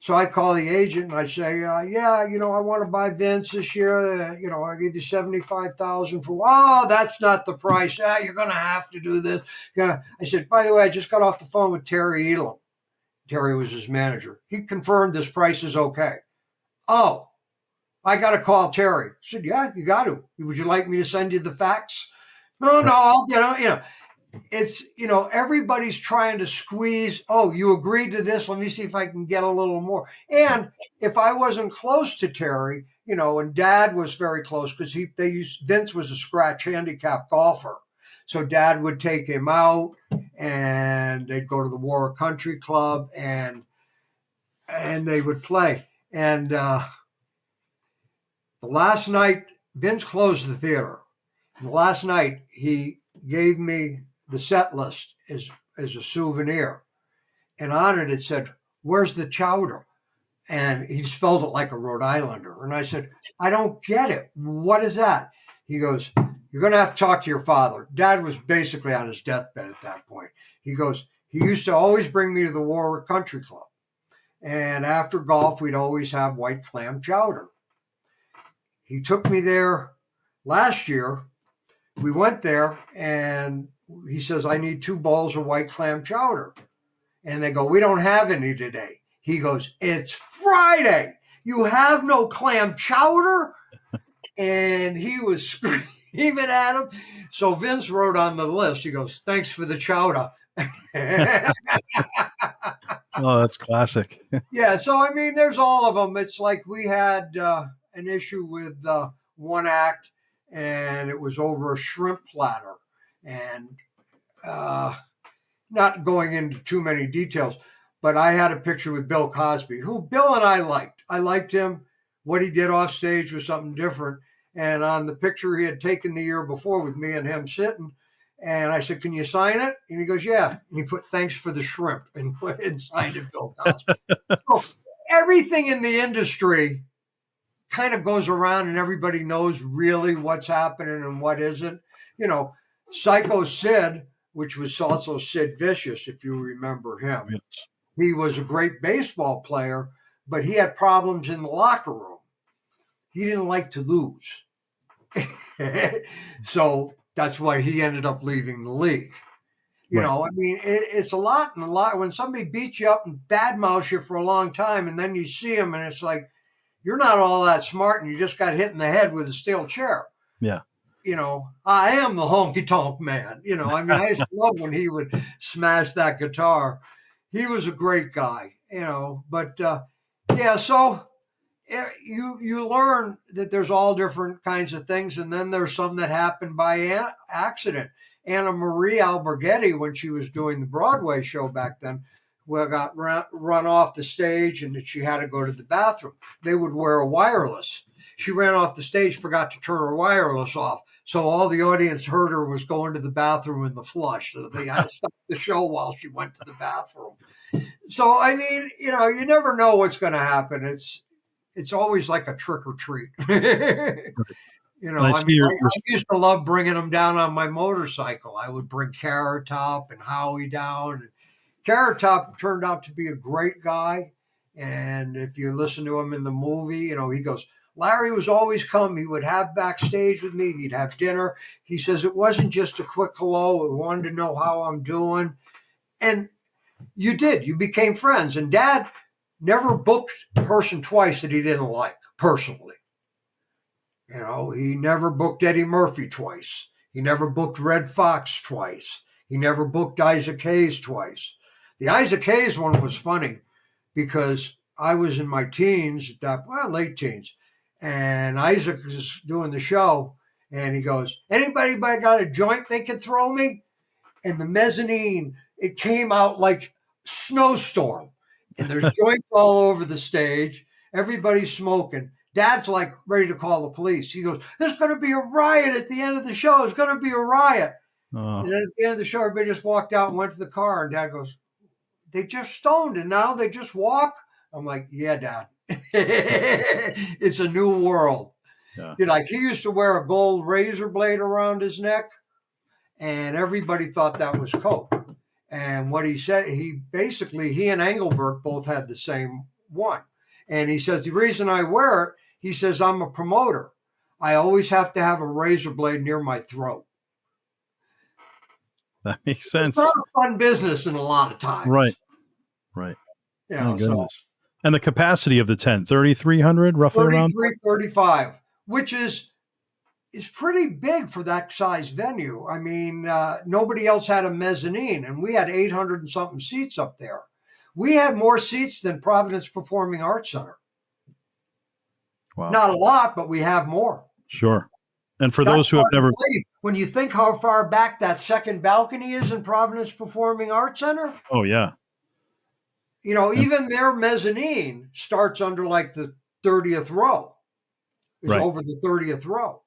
So I'd call the agent and I'd say, yeah, I want to buy Vince this year. I give you 75,000 for. Oh, that's not the price. You're going to have to do this. Yeah. I said, by the way, I just got off the phone with Terry Elam. Terry was his manager. He confirmed this price is okay. Oh, I got to call Terry. I said, yeah, you got to. Would you like me to send you the facts? No, I'll get. It's, everybody's trying to squeeze. Oh, you agreed to this. Let me see if I can get a little more. And if I wasn't close to Terry, and Dad was very close because Vince was a scratch handicap golfer. So Dad would take him out and they'd go to the Warwick Country Club and they would play. And the last night, Vince closed the theater. The last night, he gave me the set list as a souvenir. And on it said, "Where's the chowder?" And he spelled it like a Rhode Islander. And I said, "I don't get it. What is that?" He goes, "You're going to have to talk to your father." Dad was basically on his deathbed at that point. He goes, "He used to always bring me to the Warwick Country Club. And after golf, we'd always have white clam chowder." He took me there last year. We went there and he says, "I need 2 bowls of white clam chowder." And they go, "We don't have any today." He goes, "It's Friday. You have no clam chowder?" And he was screaming at him. So Vince wrote on the list, he goes, "Thanks for the chowder." Oh, that's classic. Yeah. So, I mean, there's all of them. It's like we had an issue with one act, and it was over a shrimp platter. And not going into too many details, but I had a picture with Bill Cosby, who Bill and I liked. I liked him. What he did off stage was something different. And on the picture he had taken the year before with me and him sitting, and I said, "Can you sign it?" And he goes, "Yeah." And he put "Thanks for the shrimp" and signed it, Bill Cosby. So everything in the industry kind of goes around and everybody knows really what's happening and what isn't. Psycho Sid, which was also Sid Vicious, if you remember him. Yes. He was a great baseball player, but he had problems in the locker room. He didn't like to lose. So that's why he ended up leaving the league. I mean, it's a lot and a lot. When somebody beats you up and badmouths you for a long time, and then you see them and it's like, you're not all that smart and you just got hit in the head with a steel chair. Yeah. I am the honky tonk man. I mean, I used to love when he would smash that guitar. He was a great guy, but yeah, so you learn that there's all different kinds of things. And then there's some that happened by accident. Anna Marie Alberghetti, when she was doing the Broadway show back then, got run off the stage and she had to go to the bathroom. They would wear a wireless. She ran off the stage, forgot to turn her wireless off. So all the audience heard her was going to the bathroom in the flush. So they had to stop the show while she went to the bathroom. So, I mean, you never know what's going to happen. It's always like a trick or treat. I used to love bringing them down on my motorcycle. I would bring Carrot Top and Howie down. And Carrot Top turned out to be a great guy. And if you listen to him in the movie, he goes, "Larry was always come. He would have backstage with me. He'd have dinner." He says, "It wasn't just a quick hello. He wanted to know how I'm doing." And you did. You became friends. And Dad never booked a person twice that he didn't like personally. He never booked Eddie Murphy twice. He never booked Red Fox twice. He never booked Isaac Hayes twice. The Isaac Hayes one was funny because I was in my teens, late teens, and Isaac was doing the show, and he goes, "Anybody got a joint they can throw me?" And the mezzanine, it came out like snowstorm, and there's joints all over the stage. Everybody's smoking. Dad's like ready to call the police. He goes, "There's going to be a riot at the end of the show. There's going to be a riot." Oh. And then at the end of the show, everybody just walked out and went to the car. And Dad goes, "They just stoned and now they just walk?" I'm like, "Yeah, Dad." It's a new world. Yeah. He used to wear a gold razor blade around his neck, and everybody thought that was coke. And what he said, he and Engelbert both had the same one. And he says, the reason I wear it, he says, I'm a promoter. I always have to have a razor blade near my throat. That makes sense. It's not a fun business in a lot of times. Right. You My know, goodness. And the capacity of the tent, 3,300 roughly around? 35, which is pretty big for that size venue. I mean, nobody else had a mezzanine, and we had 800 and something seats up there. We had more seats than Providence Performing Arts Center. Wow. Not a lot, but we have more. Sure. And for those who have never... When you think how far back that second balcony is in Providence Performing Arts Center. Oh, yeah. You know, even their mezzanine starts under like the 30th row. It's over the 30th row.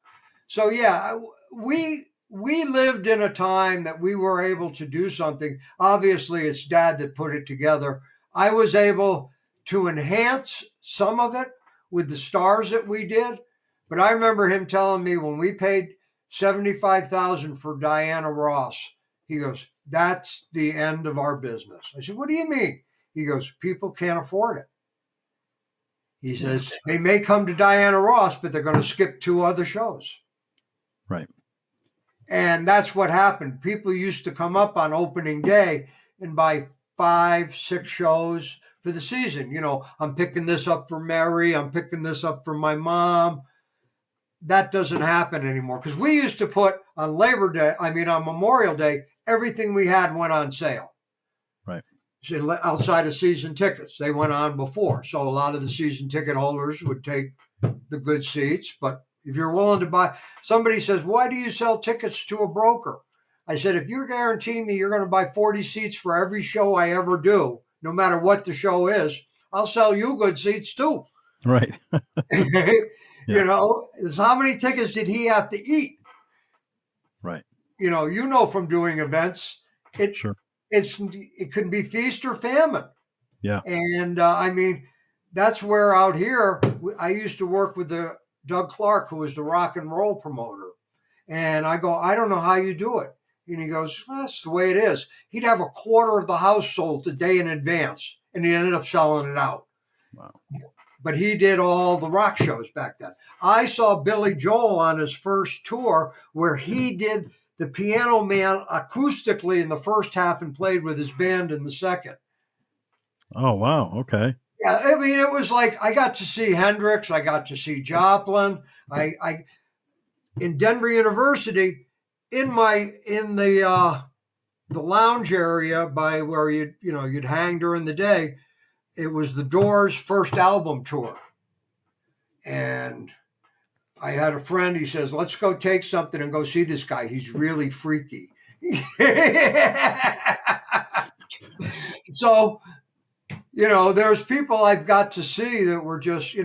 So, yeah, we lived in a time that we were able to do something. Obviously, it's Dad that put it together. I was able to enhance some of it with the stars that we did. But I remember him telling me when we paid $75,000 for Diana Ross, he goes, that's the end of our business. I said, what do you mean? He goes, people can't afford it. He says, they may come to Diana Ross, but they're going to skip 2 other shows. Right. And that's what happened. People used to come up on opening day and buy 5, 6 shows for the season. You know, I'm picking this up for Mary. I'm picking this up for my mom. That doesn't happen anymore because we used to put on on Memorial Day, everything we had went on sale. Right. So outside of season tickets, they went on before. So a lot of the season ticket holders would take the good seats. But if you're willing to buy, somebody says, why do you sell tickets to a broker? I said, if you're guaranteeing me you're going to buy 40 seats for every show I ever do, no matter what the show is, I'll sell you good seats too. Right. You know, how many tickets did he have to eat? Right. You know, from doing events, it can be feast or famine. Yeah. And I mean, that's where out here, I used to work with Doug Clark, who was the rock and roll promoter. And I go, I don't know how you do it. And he goes, well, that's the way it is. He'd have a quarter of the house sold a day in advance, and he ended up selling it out. Wow. But he did all the rock shows back then. I saw Billy Joel on his first tour where he did the Piano Man acoustically in the first half and played with his band in the second. Oh, wow. Okay. Yeah, I mean, it was like I got to see Hendrix. I got to see Joplin. I in Denver University, in the lounge area by where you'd hang during the day. It was the Doors' first album tour. And I had a friend, he says, let's go take something and go see this guy. He's really freaky. So, there's people I've got to see that were just,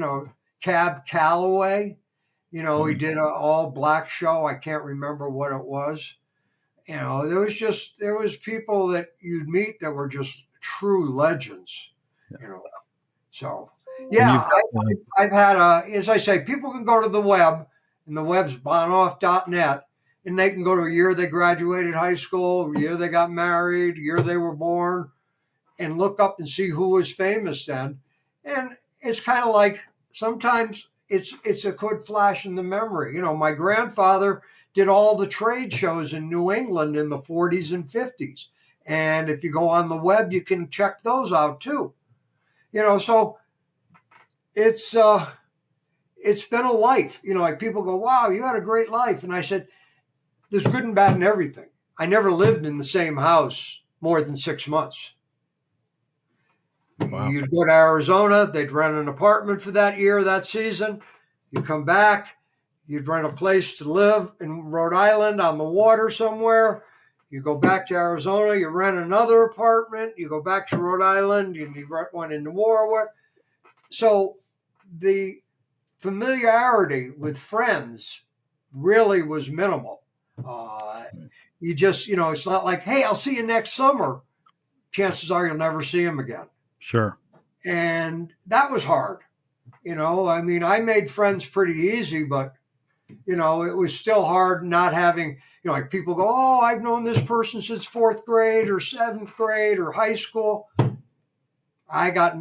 Cab Calloway. He did an all black show. I can't remember what it was. There was people that you'd meet that were just true legends. So yeah, I've had as I say, people can go to the web, and the web's bonoff.net, and they can go to a year they graduated high school, a year they got married, a year they were born, and look up and see who was famous then. And it's kind of like sometimes it's a good flash in the memory. My grandfather did all the trade shows in New England in the 40s and 50s. And if you go on the web, you can check those out too. So it's been a life. Like people go, wow, you had a great life. And I said, there's good and bad in everything. I never lived in the same house more than 6 months. Wow. You'd go to Arizona, they'd rent an apartment for that year, that season. You come back, you'd rent a place to live in Rhode Island on the water somewhere. You go back to Arizona, you rent another apartment, you go back to Rhode Island, and you rent one in Warwick. So the familiarity with friends really was minimal. You just, it's not like, hey, I'll see you next summer. Chances are you'll never see them again. Sure. And that was hard. I made friends pretty easy, but, it was still hard not having, like people go, oh, I've known this person since 4th grade or 7th grade or high school. I got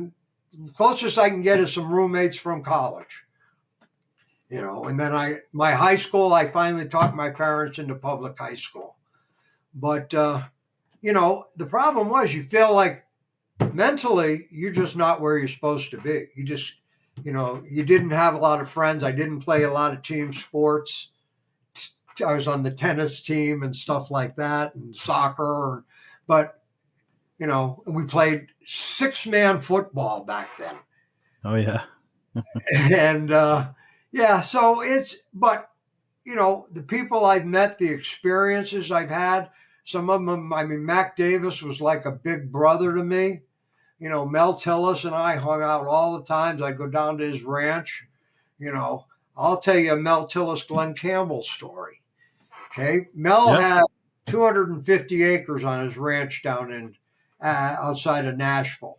closest I can get is some roommates from college. And then my high school, I finally talked my parents into public high school. But, the problem was you feel like mentally you're just not where you're supposed to be. You just, you didn't have a lot of friends. I didn't play a lot of team sports. I was on the tennis team and stuff like that and soccer. But, we played 6-man football back then. Oh, yeah. And, so but the people I've met, the experiences I've had, some of them, Mac Davis was like a big brother to me. Mel Tillis and I hung out all the times. I'd go down to his ranch. I'll tell you a Mel Tillis, Glenn Campbell story. Okay. Mel had 250 acres on his ranch down in outside of Nashville.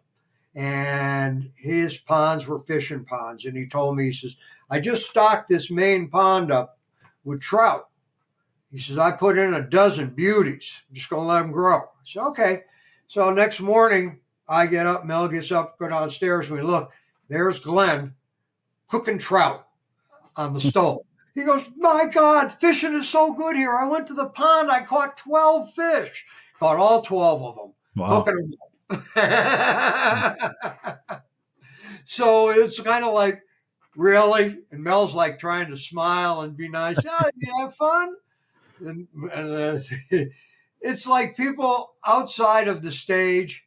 And his ponds were fishing ponds. And he told me, he says, I just stocked this main pond up with trout. He says, I put in a dozen beauties. I'm just going to let them grow. I said, okay. So next morning, I get up, Mel gets up, go downstairs, and we look. There's Glenn cooking trout on the stove. He goes, my God, fishing is so good here. I went to the pond. I caught 12 fish. Caught all 12 of them. Wow. Cooking them. So it's kind of like, really? And Mel's like trying to smile and be nice. Yeah, you have fun? And it's like people outside of the stage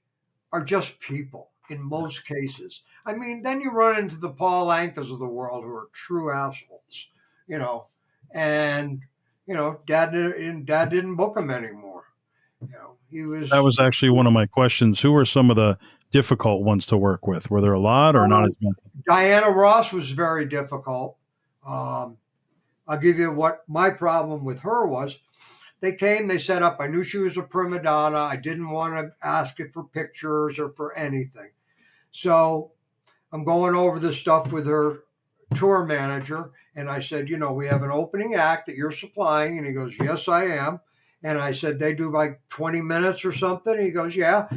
are just people in most cases. Then you run into the Paul Ankas of the world who are true assholes, and, dad didn't book him anymore. That was actually one of my questions. Who were some of the difficult ones to work with? Were there a lot or not as many? Diana Ross was very difficult. I'll give you what my problem with her was. They came, they set up. I knew she was a prima donna. I didn't want to ask it for pictures or for anything. So I'm going over this stuff with her tour manager. And I said, we have an opening act that you're supplying. And he goes, yes, I am. And I said, they do like 20 minutes or something. And he goes, yeah.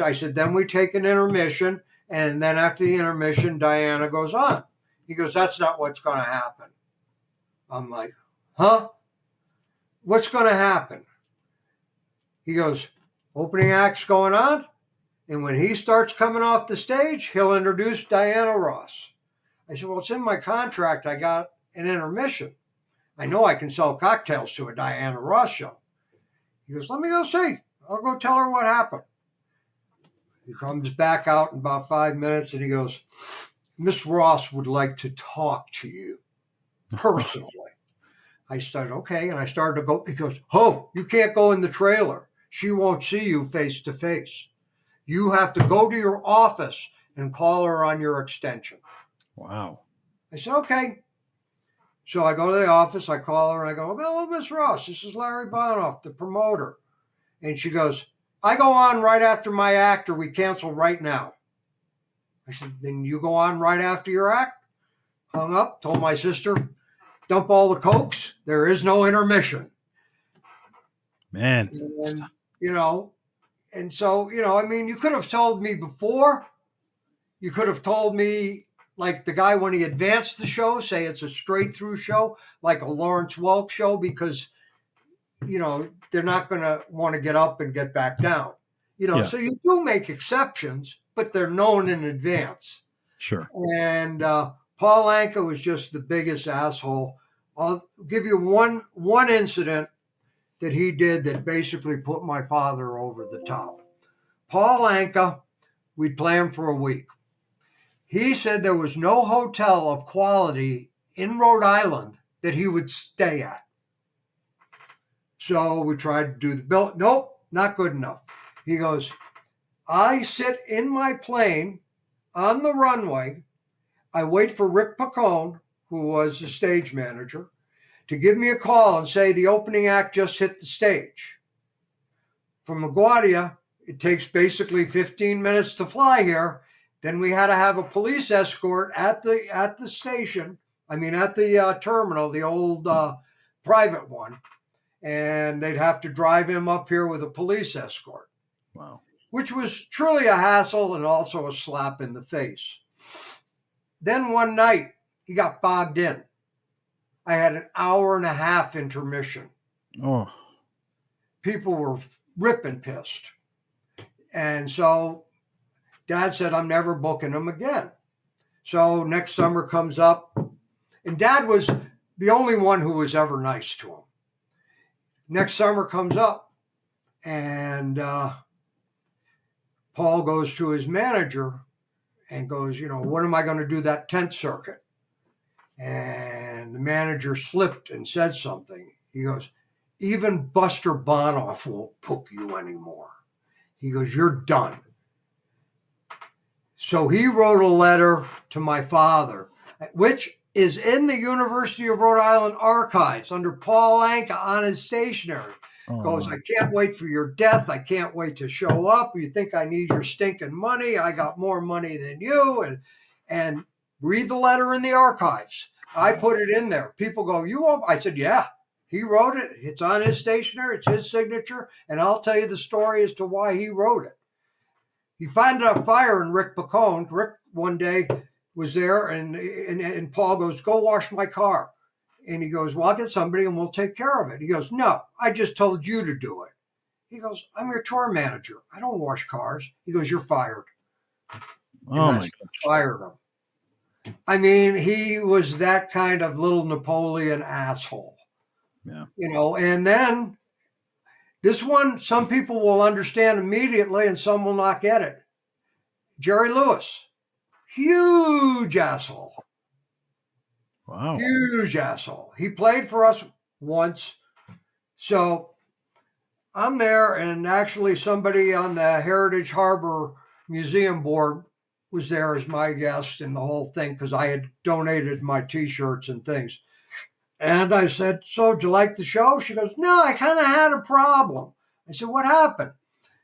I said, then we take an intermission. And then after the intermission, Diana goes on. He goes, that's not what's going to happen. I'm like, huh? What's going to happen? He goes, opening act's going on. And when he starts coming off the stage, he'll introduce Diana Ross. I said, well, it's in my contract. I got an intermission. I know I can sell cocktails to a Diana Ross show. He goes, let me go see. I'll go tell her what happened. He comes back out in about 5 minutes and he goes, Miss Ross would like to talk to you personally. I started, okay. And I started to go. He goes, oh, you can't go in the trailer. She won't see you face to face. You have to go to your office and call her on your extension. Wow. I said, okay. So I go to the office, I call her, and I go, hello, Miss Ross, this is Larry Bonoff, the promoter. And she goes, I go on right after my act or we cancel right now. I said, then you go on right after your act? Hung up, told my sister, dump all the Cokes. There is no intermission. Man. And, and so, you could have told me before. You could have told me, like the guy when he advanced the show, say it's a straight through show, like a Lawrence Welk show, because, they're not going to want to get up and get back down. So you do make exceptions, but they're known in advance. Sure. And Paul Anka was just the biggest asshole. I'll give you one incident that he did that basically put my father over the top. Paul Anka, we'd play him for a week. He said there was no hotel of quality in Rhode Island that he would stay at. So we tried to do the bill. Nope, not good enough. He goes, I sit in my plane on the runway. I wait for Rick Pacone, who was the stage manager, to give me a call and say the opening act just hit the stage. From LaGuardia, it takes basically 15 minutes to fly here. Then we had to have a police escort at the station. At the terminal, the old private one. And they'd have to drive him up here with a police escort. Wow. Which was truly a hassle and also a slap in the face. Then one night, he got fogged in. I had an hour and a half intermission. Oh, People were ripping pissed. And so Dad said, I'm never booking him again. So next summer comes up, and Dad was the only one who was ever nice to him. Next summer comes up, and Paul goes to his manager and goes, what am I going to do that tent circuit? And the manager slipped and said something. He goes, even Buster Bonoff won't book you anymore. He goes, you're done. So he wrote a letter to my father, which is in the University of Rhode Island archives under Paul Anka on his stationery. Goes, I can't wait for your death. I can't wait to show up. You think I need your stinking money? I got more money than you. And read the letter in the archives. I put it in there. People go, you won't? I said, yeah, he wrote it. It's on his stationery. It's his signature. And I'll tell you the story as to why he wrote it. He found out firing Rick Pacone. Rick one day was there, and Paul goes, go wash my car. And he goes, well, I'll get somebody and we'll take care of it. He goes, no, I just told you to do it. He goes, I'm your tour manager. I don't wash cars. He goes, you're fired. oh my God. Fired him. I mean, he was that kind of little Napoleon asshole. Yeah. And then this one, some people will understand immediately and some will not get it. Jerry Lewis, huge asshole. Wow. Huge asshole. He played for us once. So I'm there, and actually somebody on the Heritage Harbor Museum board was there as my guest in the whole thing because I had donated my T-shirts and things. And I said, so do you like the show? She goes, no, I kind of had a problem. I said, what happened?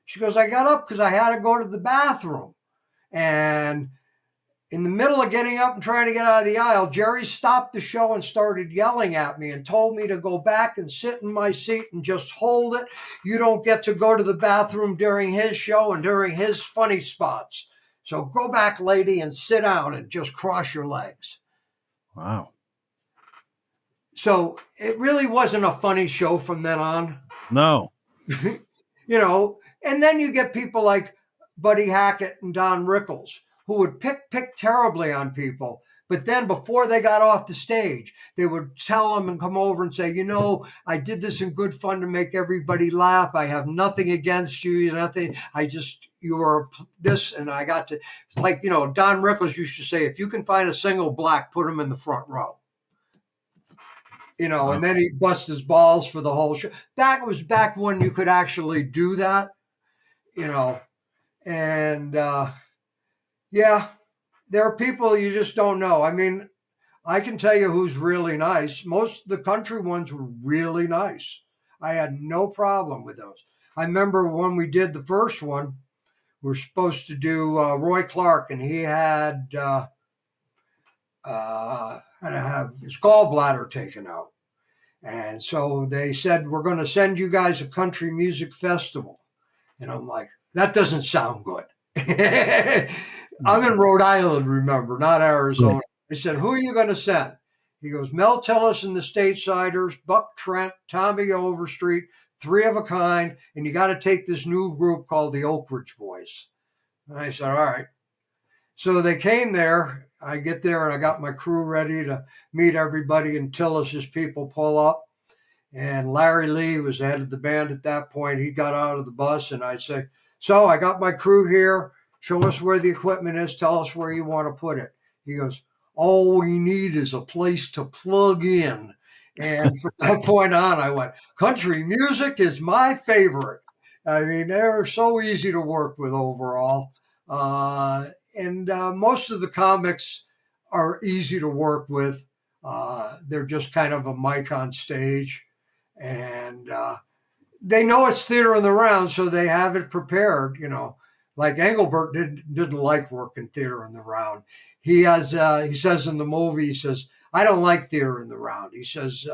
She goes, I got up because I had to go to the bathroom. And in the middle of getting up and trying to get out of the aisle, Jerry stopped the show and started yelling at me and told me to go back and sit in my seat and just hold it. You don't get to go to the bathroom during his show and during his funny spots. So go back, lady, and sit down and just cross your legs. Wow. So it really wasn't a funny show from then on. No. And then you get people like Buddy Hackett and Don Rickles, who would pick terribly on people. But then before they got off the stage, they would tell them and come over and say, I did this in good fun to make everybody laugh. I have nothing against you, nothing. You were this, and I got to, it's like, Don Rickles used to say, if you can find a single black, put him in the front row. And then he'd bust his balls for the whole show. That was back when you could actually do that, and yeah, there are people you just don't know. I mean, I can tell you who's really nice. Most of the country ones were really nice. I had no problem with those. I remember when we did the first one, we were supposed to do Roy Clark, and he had to have his gallbladder taken out. And so they said, we're going to send you guys a country music festival. And I'm like, that doesn't sound good. I'm in Rhode Island, remember, not Arizona. They said, who are you going to send? He goes, Mel Tillis and the Statesiders, Buck Trent, Tommy Overstreet, three of a kind, and you got to take this new group called the Oak Ridge Boys. And I said, all right. So they came there. I get there, and I got my crew ready to meet everybody, and Tillis's people pull up. And Larry Lee was the head of the band at that point. He got out of the bus, and I say, so I got my crew here. Show us where the equipment is. Tell us where you want to put it. He goes, all we need is a place to plug in. And from that point on, I went, country music is my favorite. I mean, they're so easy to work with overall. And most of the comics are easy to work with. They're just kind of a mic on stage. And they know it's theater in the round, so they have it prepared, Like Engelbert didn't like working theater in the round. He says in the movie, he says, I don't like theater in the round. He says,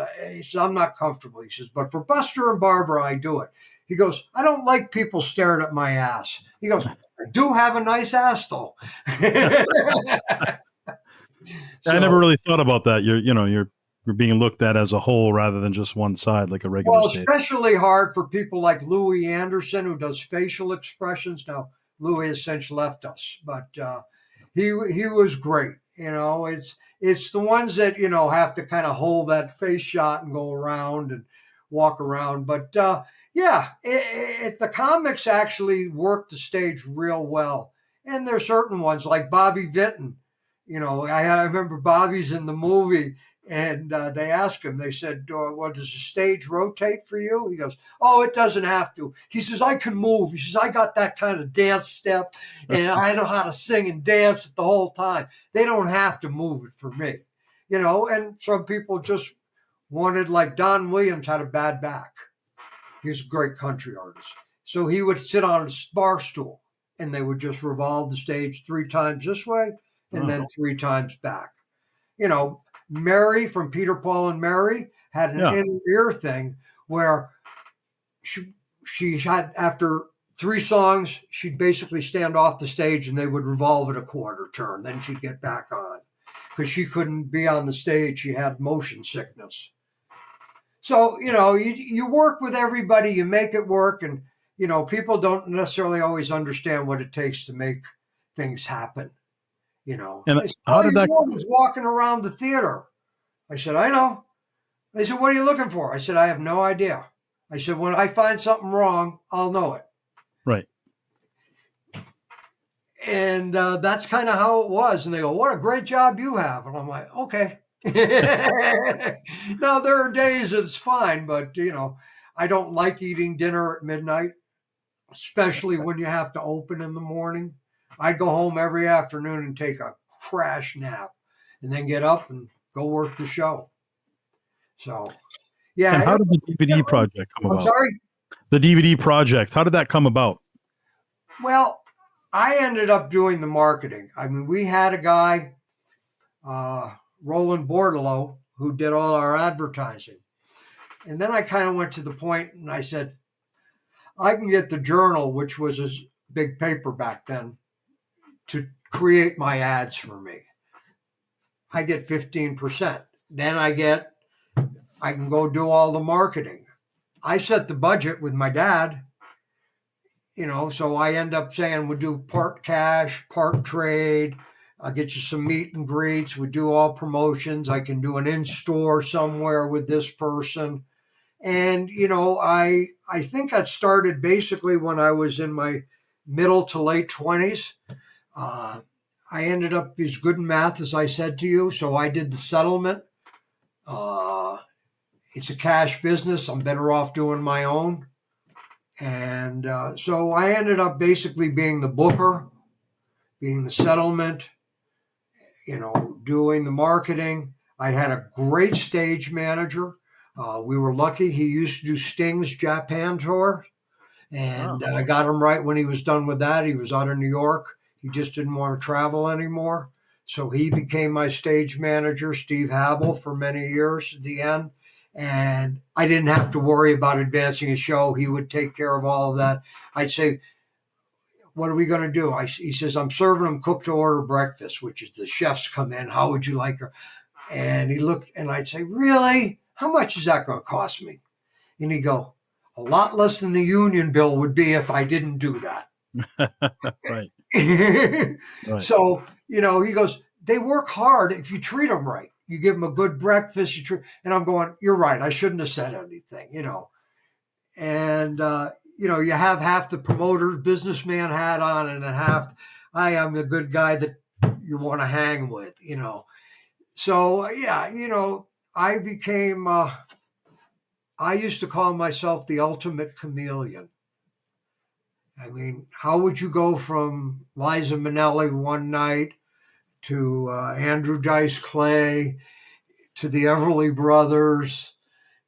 I'm not comfortable. He says, but for Buster and Barbara, I do it. He goes, I don't like people staring at my ass. He goes, I do have a nice ass though. I never So, really thought about that. You're being looked at as a whole rather than just one side, like a regular well, stage. especially hard for people like Louis Anderson, who does facial expressions. Now, Louis has since left us, but he was great. It's the ones that have to kind of hold that face shot and go around and walk around. But yeah, the comics actually work the stage real well, and there's certain ones like Bobby Vinton. I remember Bobby's in the movie, and they asked him, they said, well, does the stage rotate for you? He goes, oh, it doesn't have to. He says, I can move. He says, I got that kind of dance step, and I know how to sing and dance it the whole time. They don't have to move it for me. And some people just wanted, like Don Williams had a bad back. He's a great country artist. So he would sit on a bar stool, and they would just revolve the stage 3 times this way and then 3 times back. Mary from Peter, Paul, and Mary had an inner ear thing where she had, after 3 songs, she'd basically stand off the stage and they would revolve it a quarter turn. Then she'd get back on because she couldn't be on the stage. She had motion sickness. So, you work with everybody, you make it work. And, people don't necessarily always understand what it takes to make things happen. And how did that was walking around the theater? I said, I know. They said, what are you looking for? I said, I have no idea. I said, when I find something wrong, I'll know it. Right. And that's kind of how it was. And they go, what a great job you have. And I'm like, okay. Now, there are days it's fine, but, I don't like eating dinner at midnight, especially when you have to open in the morning. I go home every afternoon and take a crash nap and then get up and go work the show. So, yeah. And how did the DVD project come about? I'm sorry? The DVD project, how did that come about? Well, I ended up doing the marketing. I mean, we had a guy, Roland Bordelot, who did all our advertising. And then I kind of went to the point and I said, I can get the Journal, which was a big paper back then, to create my ads for me. I get 15%. Then I can go do all the marketing. I set the budget with my dad, so I end up saying we'll do part cash, part trade. I'll get you some meet and greets. We do all promotions. I can do an in-store somewhere with this person. And, I think that started basically when I was in my middle to late 20s. I ended up as good in math as I said to you, so I did the settlement. It's a cash business. I'm better off doing my own. And so I ended up basically being the booker, being the settlement, doing the marketing. I had a great stage manager. We were lucky. He used to do Sting's Japan tour. And I got him right when he was done with that. He was out of New York. He just didn't want to travel anymore. So he became my stage manager, Steve Habel, for many years at the end. And I didn't have to worry about advancing a show. He would take care of all of that. I'd say, what are we going to do? He says, I'm serving them cook to order breakfast, which is the chefs come in. How would you like her? And he looked, and I'd say, really? How much is that going to cost me? And he'd go, a lot less than the union bill would be if I didn't do that. Right. Right. So, he goes, they work hard if you treat them right. You give them a good breakfast. And I'm going, you're right. I shouldn't have said anything, And, you have half the promoter businessman hat on and half, I am the good guy that you want to hang with, So, yeah, I became, I used to call myself the ultimate chameleon. I mean, how would you go from Liza Minnelli one night to Andrew Dice Clay to the Everly Brothers,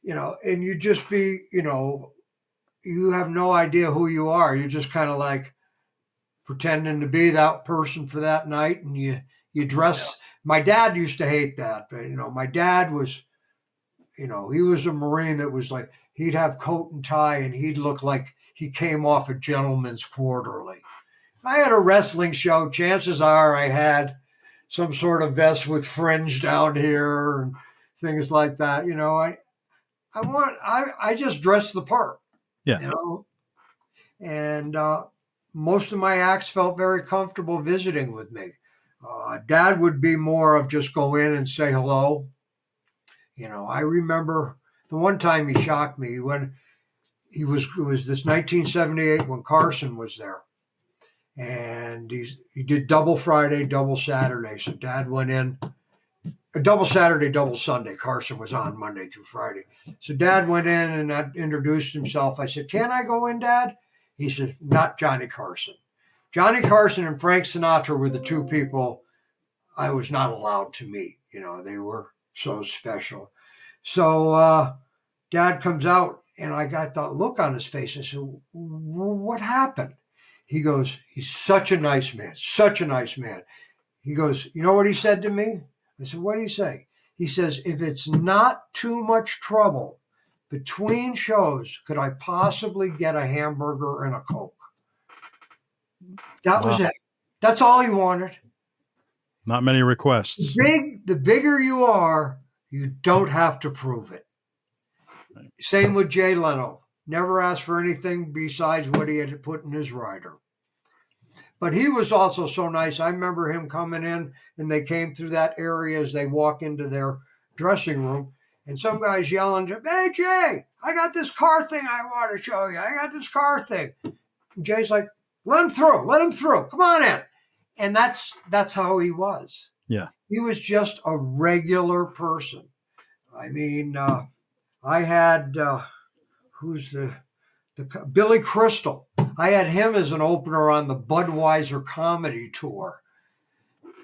and you just be, you have no idea who you are. You're just kind of like pretending to be that person for that night, and you dress. Yeah. My dad used to hate that, but my dad was, he was a Marine that was like, he'd have coat and tie, and he'd look like he came off a Gentleman's Quarterly. I had a wrestling show. Chances are I had some sort of vest with fringe down here and things like that. I just dressed the part. Yeah. And most of my acts felt very comfortable visiting with me. Dad would be more of just go in and say hello. I remember the one time he shocked me when it was this 1978 when Carson was there. And he did double Friday, double Saturday. So Dad went in, double Saturday, double Sunday. Carson was on Monday through Friday. So Dad went in and introduced himself. I said, "Can I go in, Dad?" He says, "Not Johnny Carson." Johnny Carson and Frank Sinatra were the two people I was not allowed to meet. They were so special. So Dad comes out, and I got the look on his face. I said, "What happened?" He goes, "He's such a nice man, such a nice man." He goes, "You know what he said to me?" I said, "What did he say?" He says, "If it's not too much trouble between shows, could I possibly get a hamburger and a Coke?" That was it. That's all he wanted. Not many requests. The bigger you are, you don't have to prove it. Right. Same with Jay Leno. Never asked for anything besides what he had put in his rider. But he was also so nice. I remember him coming in, and they came through that area as they walk into their dressing room, and some guy's yelling, "Hey, Jay, I got this car thing I want to show you. I got this car thing." And Jay's like, "Let him through. Come on in." And that's how he was. Yeah. He was just a regular person. I mean, I had... who's the Billy Crystal. I had him as an opener on the Budweiser comedy tour.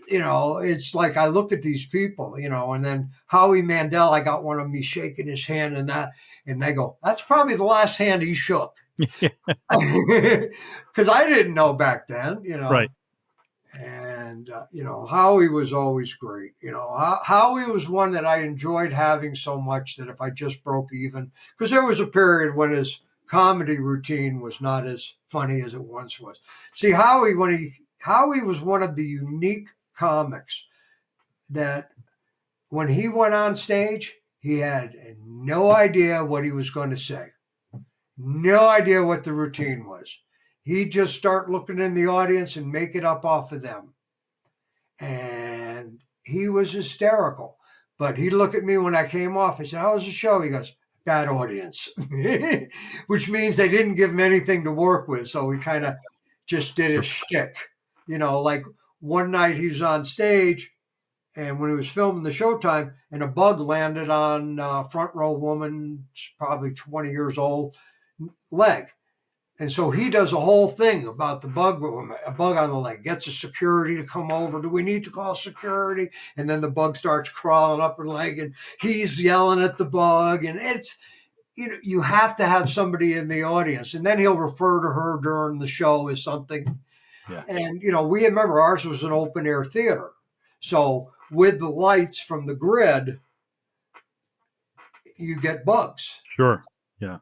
It's like I look at these people, and then Howie Mandel, I got one of me shaking his hand and they go, "That's probably the last hand he shook." Because I didn't know back then, Right. And, Howie was always great. Howie was one that I enjoyed having so much that if I just broke even, because there was a period when his comedy routine was not as funny as it once was. See, Howie was one of the unique comics that when he went on stage, he had no idea what he was going to say. No idea what the routine was. He'd just start looking in the audience and make it up off of them. And he was hysterical. But he'd look at me when I came off. I said, "How was the show?" He goes, "Bad audience," which means they didn't give him anything to work with. So we kind of just did his shtick. Like one night he was on stage, and when he was filming the Showtime, and a bug landed on front row woman, probably 20 years old, leg. And so he does a whole thing about a bug on the leg, gets a security to come over. "Do we need to call security?" And then the bug starts crawling up her leg and he's yelling at the bug. And it's, you have to have somebody in the audience. And then he'll refer to her during the show as something. Yeah. And, we remember ours was an open air theater. So with the lights from the grid, you get bugs. Sure. Yeah.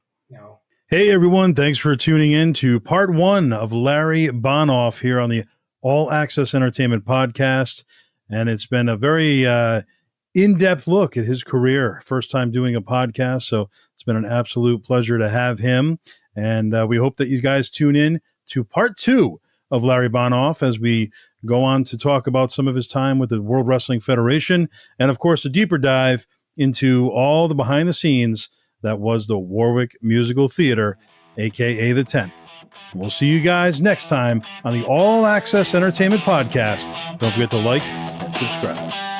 Hey, everyone. Thanks for tuning in to part 1 of Larry Bonoff here on the All Access Entertainment podcast. And it's been a very in-depth look at his career. First time doing a podcast. So it's been an absolute pleasure to have him. And we hope that you guys tune in to part 2 of Larry Bonoff as we go on to talk about some of his time with the World Wrestling Federation. And, of course, a deeper dive into all the behind the scenes that was the Warwick Musical Theater, a.k.a. the Tent. We'll see you guys next time on the All Access Entertainment Podcast. Don't forget to like and subscribe.